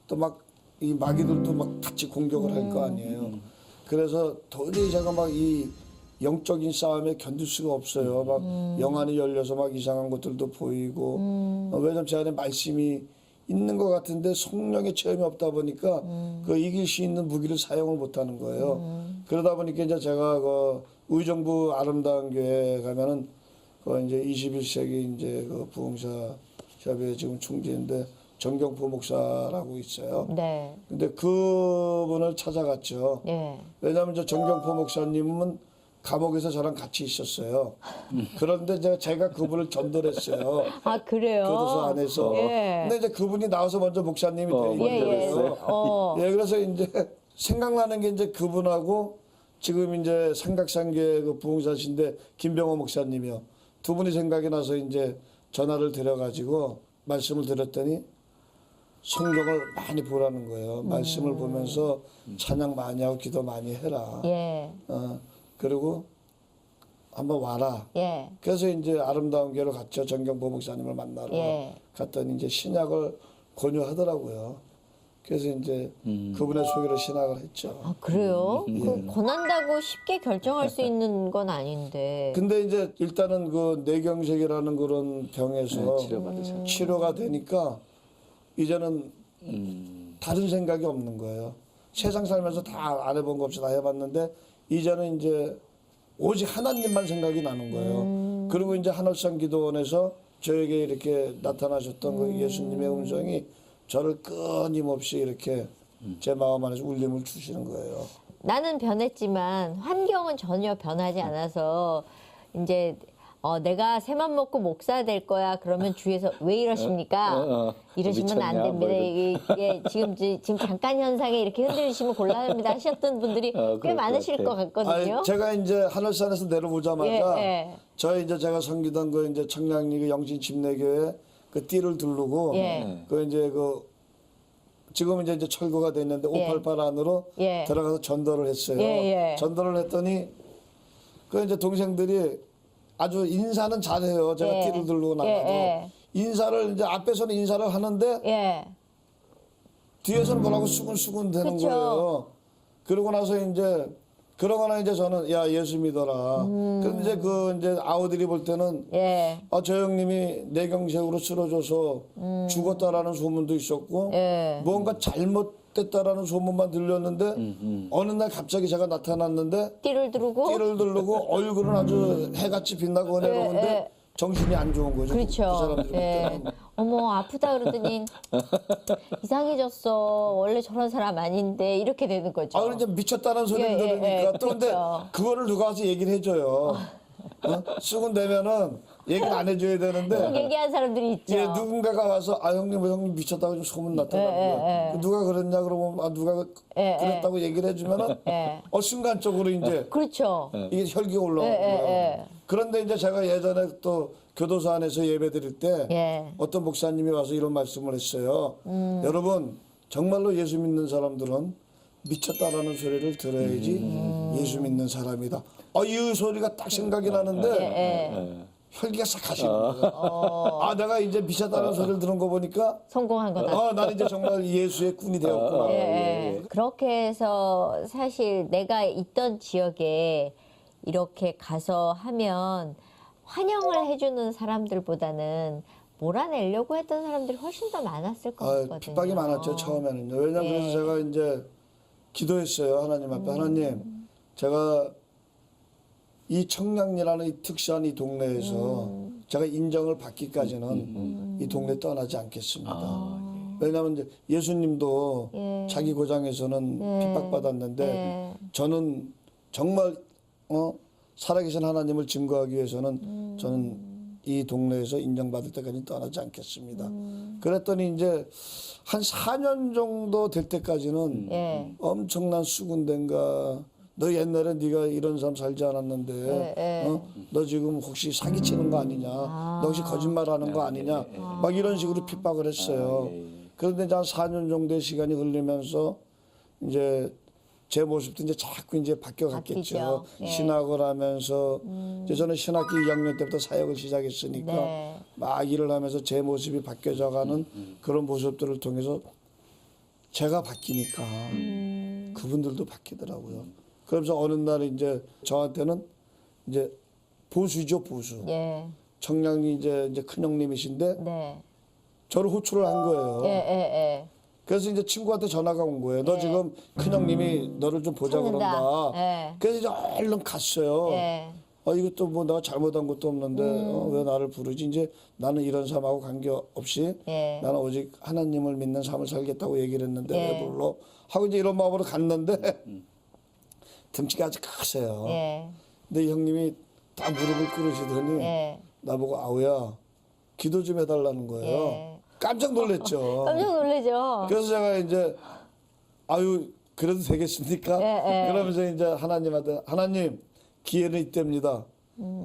또 막 이 마귀들도 막 같이 공격을 할 거 아니에요. 그래서 도저히 제가 막 이 영적인 싸움에 견딜 수가 없어요. 막 영안이 열려서 막 이상한 것들도 보이고 왜냐면 제 안에 말씀이 있는 것 같은데 성령의 체험이 없다 보니까 그 이길 수 있는 무기를 사용을 못하는 거예요. 그러다 보니까 이제 제가 그 의정부 아름다운 교회 가면은 그 이제 21세기 이제 그 부흥사 협의회 지금 총재인데 정경포 목사라고 있어요. 네. 근데 그분을 찾아갔죠. 예. 왜냐하면 저 정경포 목사님은 감옥에서 저랑 같이 있었어요. 그런데 제가 그분을 전도했어요. 아 그래요? 교도소 안에서. 예. 근데 이제 그분이 나와서 먼저 목사님이 돼 예, 예. 있는데요. 예, 그래서 이제 생각나는 게 이제 그분하고 지금 이제 삼각산교회 그 부흥사신데 김병호 목사님이요. 두 분이 생각이 나서 이제 전화를 드려가지고 말씀을 드렸더니 성경을 많이 보라는 거예요. 말씀을 보면서 찬양 많이 하고 기도 많이 해라. 예. 그리고 한번 와라. 예. 그래서 이제 아름다운 교회로 갔죠. 정경보 목사님을 만나러 예. 갔더니 이제 신약을 권유하더라고요. 그래서 이제 그분의 소개로 신학을 했죠. 아 그래요? 그 권한다고 쉽게 결정할 수 있는 건 아닌데. 근데 이제 일단은 그 뇌경색이라는 그런 병에서 치료받으셨죠. 치료가 되니까 이제는 다른 생각이 없는 거예요. 세상 살면서 다 안 해본 거 없이 다 해봤는데 이제는 이제 오직 하나님만 생각이 나는 거예요. 그리고 이제 하늘산 기도원에서 저에게 이렇게 나타나셨던 그 예수님의 음성이 저를 끊임없이 이렇게 제 마음 안에서 울림을 주시는 거예요. 나는 변했지만 환경은 전혀 변하지 않아서 이제 내가 새맘 먹고 목사 될 거야. 그러면 주위에서 왜 이러십니까? 이러시면 안 미쳤냐? 됩니다. 뭐 이게 지금 잠깐 현상에 이렇게 흔들리시면 곤란합니다 하셨던 분들이 꽤 그럴 많으실 것 같거든요. 아니, 제가 이제 하늘산에서 내려오자마자 예, 예. 저희 이제 제가 섬기던 그 이제 청량리 영신 침례교회 그 띠를 두르고 예. 그 이제 그 지금 이제 철거가 됐는데 예. 588 안으로 예. 들어가서 전도를 했어요. 예, 예. 전도를 했더니 그 이제 동생들이 아주 인사는 잘해요. 제가 예. 띠를 두르고 나가도 예, 인사를 이제 앞에서는 인사를 하는데 예. 뒤에서는 뭐라고 수근수근 되는 그쵸. 거예요. 그러고 나서 이제 그러거나 이제 저는 야 예수 믿어라. 그런데 이제 그 이제 아우들이 볼 때는 예. 저 형님이 뇌경색으로 쓰러져서 죽었다라는 소문도 있었고 예. 뭔가 잘못됐다라는 소문만 들렸는데 어느 날 갑자기 제가 나타났는데 띠를 두르고 띠를 두르고 얼굴은 아주 해같이 빛나고 은혜로운데 예. 정신이 안 좋은 거죠. 그렇죠. 그 사람들이 볼 예. 때는. 어머 아프다 그러더니 이상해졌어. 원래 저런 사람 아닌데 이렇게 되는 거죠. 아, 그럼 이제 미쳤다는 소리를 예, 예, 들으니까 예, 또 근데 그렇죠. 그거를 누가 와서 얘기를 해줘요. 수군되면은 얘기를 안 해줘야 꼭 되는데 얘기한 사람들이 있죠. 예, 누군가가 와서 형님 미쳤다고 좀 소문 났다고요. 누가 그랬냐 그러면 누가 그랬다고 얘기를 해주면은 예. 순간적으로 이제 그렇죠. 이게 혈기가 올라오는 거예요. 그런데 이제 제가 예전에 또 교도소 안에서 예배 드릴 때 예. 어떤 목사님이 와서 이런 말씀을 했어요. 여러분 정말로 예수 믿는 사람들은 미쳤다라는 소리를 들어야지 예수 믿는 사람이다. 이 소리가 딱 생각이 나는데 혈기가 싹 가시는 거예요. 내가 이제 미쳤다는 소리를 들은 거 보니까 성공한 거다. 나는 이제 정말 예수의 꾼이 되었구나. 예. 그렇게 해서 사실 내가 있던 지역에 이렇게 가서 하면 환영을 해주는 사람들보다는 몰아내려고 했던 사람들이 훨씬 더 많았을 것 같거든요. 핍박이 많았죠 처음에는요. 왜냐면 그래서 제가 이제 기도했어요 하나님 앞에. 하나님 제가 이 청량리라는 이 특수한 이 동네에서 제가 인정을 받기까지는 이 동네 떠나지 않겠습니다. 왜냐하면 이제 예수님도 자기 고장에서는 핍박받았는데 저는 정말 살아계신 하나님을 증거하기 위해서는 저는 이 동네에서 인정받을 때까지 떠나지 않겠습니다. 그랬더니 이제 한 4년 정도 될 때까지는 엄청난 수군대인가 너 옛날에 네가 이런 삶 살지 않았는데 너 지금 혹시 사기치는 거 아니냐 너 혹시 거짓말하는 거 아니냐 막 이런 식으로 핍박을 했어요. 그런데 이제 한 4년 정도의 시간이 흐르면서 이제 제 모습도 이제 자꾸 이제 바뀌어갔겠죠. 바뀌죠. 신학을 하면서 이제 저는 신학기 2학년 때부터 사역을 시작했으니까 막 일을 하면서 제 모습이 바뀌어져가는 그런 모습들을 통해서 제가 바뀌니까 그분들도 바뀌더라고요. 그러면서 어느 날 이제 저한테는 이제 보수죠, 보수. 청량리 이제 큰 형님이신데 저를 호출을 한 거예요. 그래서 이제 친구한테 전화가 온 거예요. 너 지금 큰 형님이 너를 좀 보자 찾는다. 그런다. 그래서 이제 얼른 갔어요. 이것도 뭐 내가 잘못한 것도 없는데 왜 나를 부르지? 이제 나는 이런 삶하고 관계없이 나는 오직 하나님을 믿는 삶을 살겠다고 얘기를 했는데 왜 불러? 하고 이제 이런 마음으로 갔는데 등치가 아주 크세요. 근데 이 형님이 딱 무릎을 꿇으시더니 예. 나보고 아우야 기도 좀 해달라는 거예요. 예. 깜짝 놀랐죠. 깜짝 놀라죠. 그래서 제가 이제 아유 그래도 되겠습니까? 예, 예. 그러면서 이제 하나님한테 하나님 기회는 이때입니다.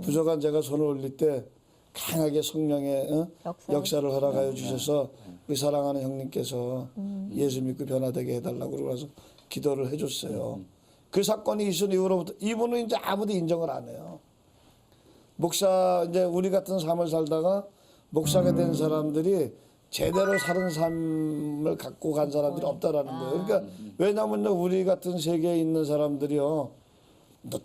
부족한 제가 손을 올릴 때 강하게 성령의 역사를 허락하여 주셔서 우리 사랑하는 형님께서 예수 믿고 변화되게 해달라고 그러서 기도를 해줬어요. 그 사건이 있은 이후로부터 이분은 이제 아무도 인정을 안 해요. 목사 이제 우리 같은 삶을 살다가 목사가 된 사람들이 제대로 사는 삶을 갖고 간 사람들이 없다라는 거예요. 그러니까 왜냐하면 우리 같은 세계에 있는 사람들이요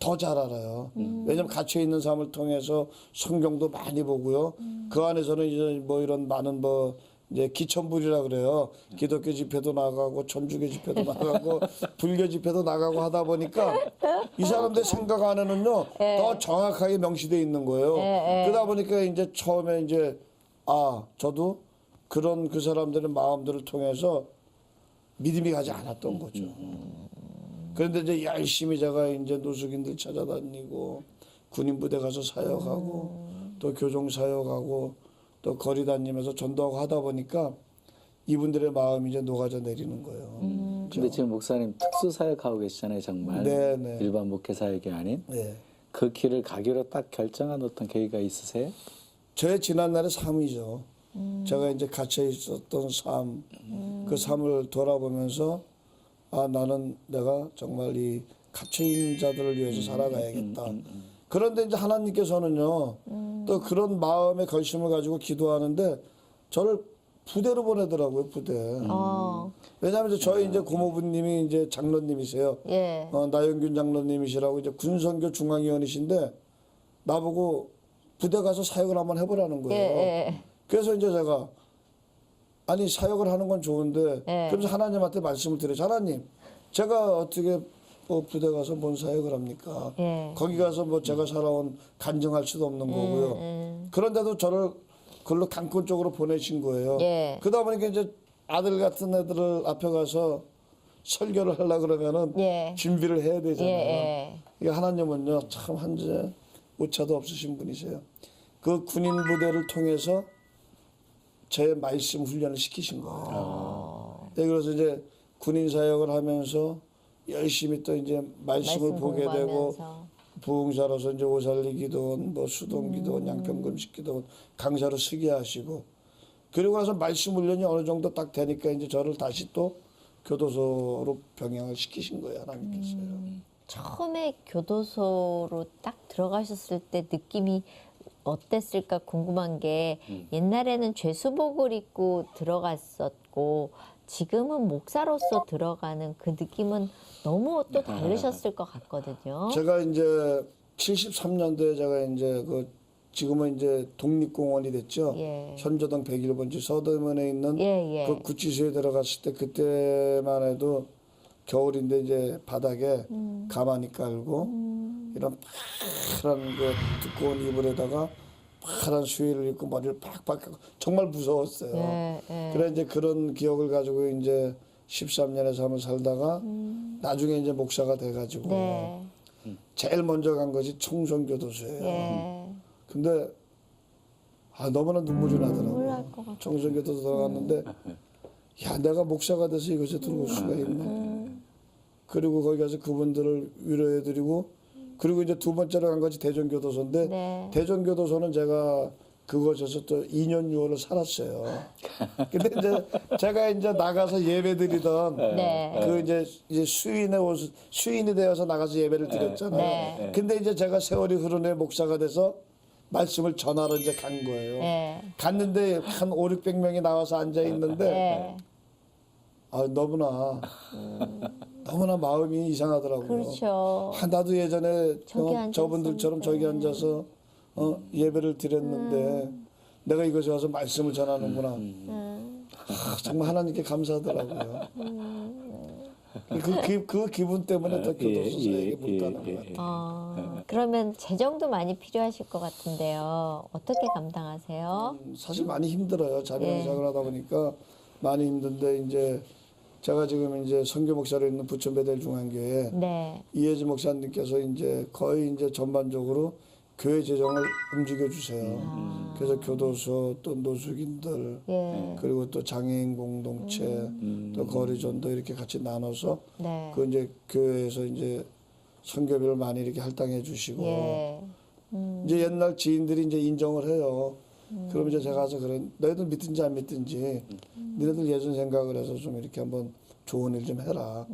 더 잘 알아요. 왜냐하면 갇혀 있는 삶을 통해서 성경도 많이 보고요. 그 안에서는 이제 뭐 이런 많은 뭐 이제 기천불이라 그래요. 기독교 집회도 나가고 천주교 집회도 나가고 불교 집회도 나가고 하다 보니까 이 사람들 생각 안에는요 더 정확하게 명시돼 있는 거예요. 그러다 보니까 이제 처음에 이제 저도 그런 그 사람들의 마음들을 통해서 믿음이 가지 않았던 거죠. 그런데 이제 열심히 제가 이제 노숙인들 찾아다니고 군인 부대 가서 사역하고 또 교종 사역하고 또 거리 다니면서 전도하고 하다 보니까 이분들의 마음이 이제 녹아져 내리는 거예요. 근데 지금 목사님 특수 사역하고 계시잖아요, 정말. 네. 일반 목회 사역이 아닌. 네. 그 길을 가기로 딱 결정한 어떤 계기가 있으세요? 저의 지난날의 삶이죠. 제가 이제 갇혀 있었던 삶, 그 삶을 돌아보면서 나는 내가 정말 이 갇혀 있는 자들을 위해서 살아가야겠다. 그런데 이제 하나님께서는요, 또 그런 마음의 결심을 가지고 기도하는데 저를 부대로 보내더라고요, 부대. 왜냐하면 이제 저희 이제 고모부님이 이제 장로님이세요. 예. 나영균 장로님이시라고 이제 군선교 중앙위원이신데 나보고 부대 가서 사역을 한번 해보라는 거예요. 예. 그래서 이제 제가 아니 사역을 하는 건 좋은데 예. 그래서 하나님한테 말씀을 드려요. 하나님, 제가 어떻게 뭐 부대 가서 뭔 사역을 합니까? 예. 거기 가서 뭐 제가 살아온 간증할 수도 없는 거고요. 그런데도 저를 그걸로 강권 쪽으로 보내신 거예요. 예. 그러다 보니까 이제 아들 같은 애들을 앞에 가서 설교를 하려 그러면은 예. 준비를 해야 되잖아요. 예. 이게 하나님은요 참 한제 오차도 없으신 분이세요. 그 군인 부대를 통해서 제 말씀 훈련을 시키신 거예요. 네, 그래서 이제 군인 사역을 하면서 열심히 또 이제 말씀을 말씀 보게 되고 공부하면서. 부흥사로서 이제 오살리기도원, 뭐 수동기도원, 양평금식기도원 강사로 쓰게 하시고 그리고 나서 말씀 훈련이 어느 정도 딱 되니까 이제 저를 다시 또 교도소로 병행을 시키신 거예요, 하나님께서요. 처음에 교도소로 딱 들어가셨을 때 느낌이 어땠을까 궁금한 게 옛날에는 죄수복을 입고 들어갔었고 지금은 목사로서 들어가는 그 느낌은 너무 또 다르셨을 것 같거든요. 제가 이제 73년도에 제가 이제 그 지금은 이제 독립공원이 됐죠. 예. 현조동 101번지 서대문에 있는 예. 그 구치소에 들어갔을 때 그때만 해도 겨울인데 이제 바닥에 가마니 깔고 이런 파란 그 두꺼운 이불에다가 파란 수의를 입고 머리를 팍팍 하고 정말 무서웠어요. 예. 그래 이제 그런 기억을 가지고 이제 13년의 삶을 살다가 나중에 이제 목사가 돼가지고 네. 제일 먼저 간 것이 청송교도소예요. 예. 근데 너무나 눈물이 눈물 나더라고요. 날 것 같아. 청송교도소 들어갔는데 야 내가 목사가 돼서 이곳에 들어올 수가 있나. 그리고 거기 가서 그분들을 위로해드리고 그리고 이제 두 번째로 간 것이 대전교도소인데 네. 대전교도소는 제가 그곳에서 또 2년 6월을 살았어요. 근데 이제 제가 이제 나가서 예배드리던 네. 그 이제 수인이 되어서 나가서 예배를 드렸잖아요. 네. 근데 이제 제가 세월이 흐른 후에 목사가 돼서 말씀을 전하러 이제 간 거예요. 예. 갔는데 한 500~600명이 나와서 앉아 있는데 예. 너무나 마음이 이상하더라고요. 그렇죠. 나도 예전에 저기 앉아 저분들처럼 저기 앉아서 예배를 드렸는데 내가 이곳에 와서 말씀을 전하는구나. 정말 하나님께 감사하더라고요. 그 기분 때문에 더 교도소에게 못 가는 것 같아요. 그러면 재정도 많이 필요하실 것 같은데요. 어떻게 감당하세요? 사실 많이 힘들어요. 자녀 생활을 하다 보니까 많이 힘든데 이제 제가 지금 이제 선교 목사로 있는 부천 베델 중앙교회 네. 이혜지 목사님께서 이제 거의 이제 전반적으로 교회 재정을 움직여 주세요. 그래서 교도소 또 노숙인들 예. 그리고 또 장애인 공동체 또 거리전도 이렇게 같이 나눠서 네. 그 이제 교회에서 이제 선교비를 많이 이렇게 할당해 주시고 예. 이제 옛날 지인들이 이제 인정을 해요. 그럼 이제 제가 가서 그래 너희들 믿든지 안 믿든지 너희들 예전 생각을 해서 좀 이렇게 한번 좋은 일 좀 해라.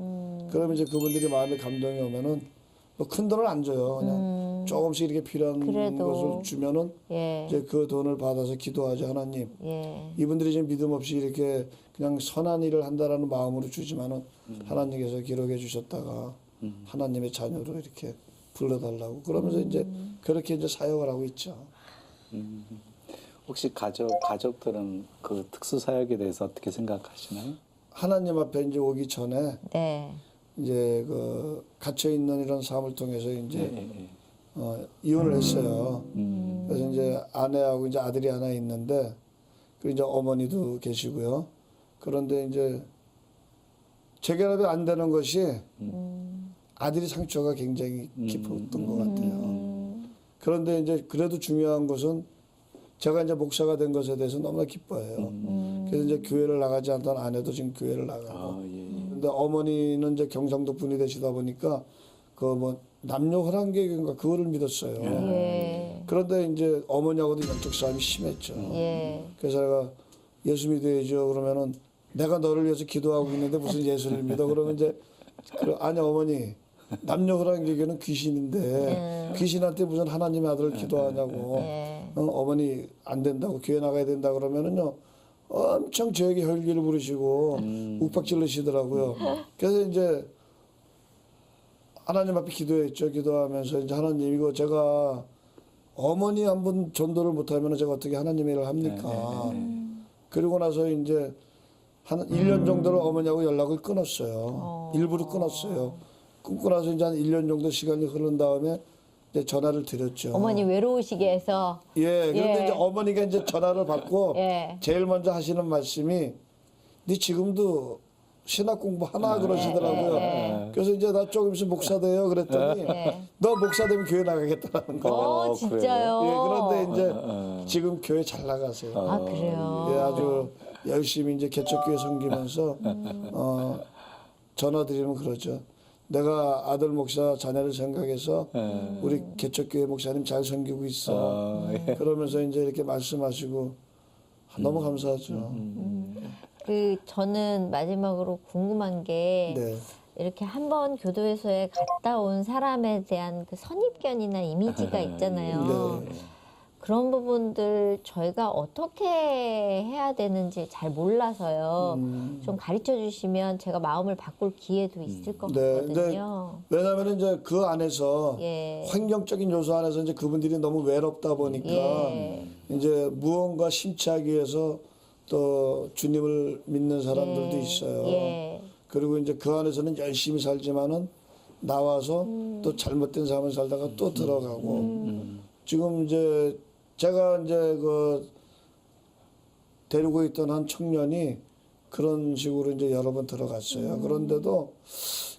그러면 이제 그분들이 마음에 감동이 오면은 뭐 큰 돈을 안 줘요. 그냥 조금씩 이렇게 필요한 그래도. 것을 주면은 예. 이제 그 돈을 받아서 기도하지 하나님. 예. 이분들이 지금 믿음 없이 이렇게 그냥 선한 일을 한다라는 마음으로 주지만은 하나님께서 기록해 주셨다가 하나님의 자녀로 이렇게 불러달라고 그러면서 이제 그렇게 이제 사역을 하고 있죠. 혹시 가족들은 그 특수 사역에 대해서 어떻게 생각하시나요? 하나님 앞에 이제 오기 전에 네. 이제 그 갇혀 있는 이런 삶을 통해서 이제 예. 이혼을 했어요. 그래서 이제 아내하고 이제 아들이 하나 있는데 그리고 이제 어머니도 계시고요. 그런데 이제 재결합이 안 되는 것이 아들이 상처가 굉장히 깊었던 것 같아요. 그런데 이제 그래도 중요한 것은 제가 이제 목사가 된 것에 대해서 너무나 기뻐해요. 그래서 이제 교회를 나가지 않던 아내도 지금 교회를 나가고. 아, 예. 근데 어머니는 이제 경상도 분이 되시다 보니까 그 뭐 남녀 호랑객인가 그거를 믿었어요. 예. 그런데 이제 어머니하고도 영적 싸움이 심했죠. 예. 그래서 내가 예수 믿어야죠. 그러면은 내가 너를 위해서 기도하고 있는데 무슨 예수를 믿어? 그러면 이제 아니 어머니 남녀 호랑객에는 귀신인데 귀신한테 무슨 하나님의 아들을 기도하냐고. 어머니 안 된다고 교회 나가야 된다 그러면은요. 엄청 저에게 혈기를 부르시고 욱박질르시더라고요. 그래서 이제 하나님 앞에 기도했죠. 기도하면서 이제 하나님 이거 제가 어머니 한 분 전도를 못하면 제가 어떻게 하나님의 일을 합니까? 그리고 나서 이제 한 1년 정도를 어머니하고 연락을 끊었어요. 일부러 끊었어요. 끊고 나서 이제 한 1년 정도 시간이 흐른 다음에 이제 전화를 드렸죠. 어머니 외로우시게 해서. 예, 그런데 예. 이제 어머니가 이제 전화를 받고 예. 제일 먼저 하시는 말씀이 네 지금도 신학 공부 하나 그러시더라고요. 그래서 이제 나 조금 있으면 목사 돼요 그랬더니 너 목사 되면 교회 나가겠다는 거. 진짜요? 예, 그런데 이제 지금 교회 잘 나가세요. 아, 그래요? 예, 아주 열심히 이제 개척교회 섬기면서 전화 드리면 그러죠. 내가 아들 목사 자녀를 생각해서 우리 개척교회 목사님 잘 섬기고 있어. 그러면서 이제 이렇게 말씀하시고 너무 감사하죠. 저는 마지막으로 궁금한 게 네. 이렇게 한번 교도소에 갔다 온 사람에 대한 그 선입견이나 이미지가 있잖아요. 네. 그런 부분들 저희가 어떻게 해야 되는지 잘 몰라서요. 좀 가르쳐 주시면 제가 마음을 바꿀 기회도 있을 것 같거든요. 왜냐하면 이제 그 안에서 예. 환경적인 요소 안에서 이제 그분들이 너무 외롭다 보니까 예. 이제 무언가 심취하기 위해서 또 주님을 믿는 사람들도 있어요. 예. 그리고 이제 그 안에서는 열심히 살지만은 나와서 또 잘못된 삶을 살다가 또 들어가고 지금 이제 제가 이제 그 데리고 있던 한 청년이 그런 식으로 이제 여러 번 들어갔어요. 그런데도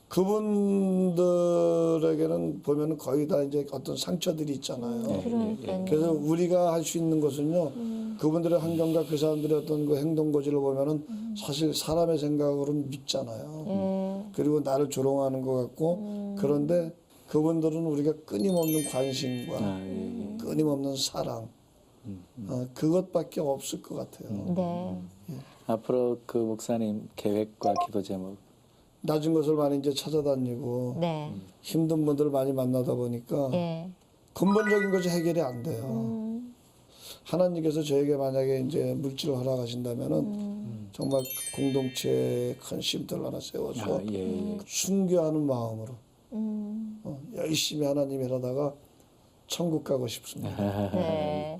그분들에게는 보면은 거의 다 이제 어떤 상처들이 있잖아요. 그러니까요. 그래서 우리가 할 수 있는 것은요, 그분들의 환경과 그 사람들의 어떤 그 행동 고지를 보면은 사실 사람의 생각으로는 밉잖아요. 예. 그리고 나를 조롱하는 것 같고, 그런데 그분들은 우리가 끊임없는 관심과 끊임없는 사랑, 그것밖에 없을 것 같아요. 네. 앞으로 그 목사님 계획과 기도 제목. 낮은 것을 많이 이제 찾아다니고 네. 힘든 분들을 많이 만나다 보니까 예. 근본적인 것이 해결이 안 돼요. 하나님께서 저에게 만약에 이제 물질을 허락하신다면은 정말 공동체에 큰 쉼터를 하나 세워서 순교하는 마음으로 열심히 하나님 일하다가 천국 가고 싶습니다. 네.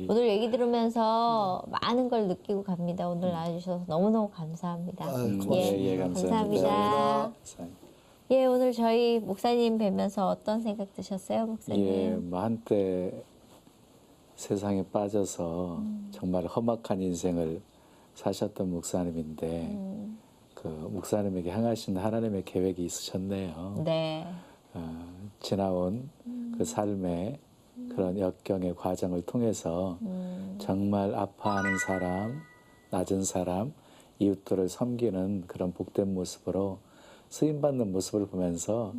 오늘 얘기 들으면서 많은 걸 느끼고 갑니다. 오늘 나와주셔서 너무너무 감사합니다. 고맙습니다. 예, 감사합니다. 감사합니다. 예, 오늘 저희 목사님 뵈면서 어떤 생각 드셨어요, 목사님? 예, 뭐 한때 세상에 빠져서 정말 험악한 인생을 사셨던 목사님인데 그 목사님에게 향하신 하나님의 계획이 있으셨네요. 네. 지나온 그 삶의 그런 역경의 과정을 통해서 정말 아파하는 사람, 낮은 사람, 이웃들을 섬기는 그런 복된 모습으로 쓰임받는 모습을 보면서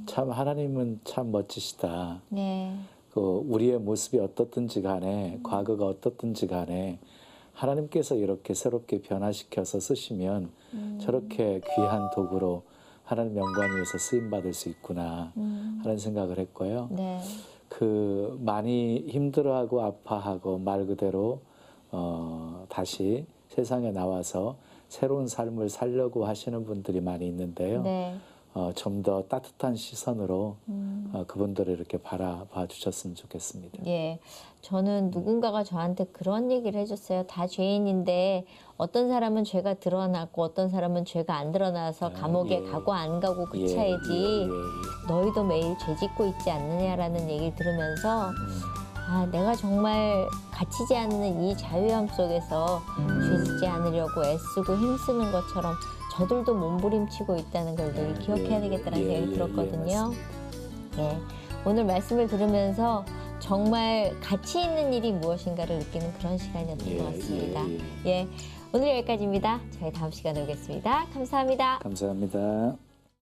참 하나님은 참 멋지시다. 네. 그 우리의 모습이 어떻든지 간에 과거가 어떻든지 간에 하나님께서 이렇게 새롭게 변화시켜서 쓰시면 저렇게 귀한 도구로 하나님 영광 위해서 쓰임받을 수 있구나 하는 생각을 했고요. 네. 그 많이 힘들어하고 아파하고 말 그대로 다시 세상에 나와서 새로운 삶을 살려고 하시는 분들이 많이 있는데요. 네. 좀 더 따뜻한 시선으로 그분들을 이렇게 바라봐 주셨으면 좋겠습니다. 예. 저는 누군가가 저한테 그런 얘기를 해줬어요. 다 죄인인데 어떤 사람은 죄가 드러나고 어떤 사람은 죄가 안 드러나서 감옥에 예. 가고 안 가고 그 예, 차이지 예, 예. 너희도 매일 죄 짓고 있지 않느냐라는 얘기를 들으면서 아, 내가 정말 갇히지 않는 이 자유함 속에서 죄 짓지 않으려고 애쓰고 힘쓰는 것처럼 저들도 몸부림치고 있다는 걸 늘 기억해야 되겠다는 생각이 들었거든요. 예, 오늘 말씀을 들으면서 정말 가치 있는 일이 무엇인가를 느끼는 그런 시간이었던 것 같습니다. 예, 오늘 여기까지입니다. 저희 다음 시간에 오겠습니다. 감사합니다. 감사합니다.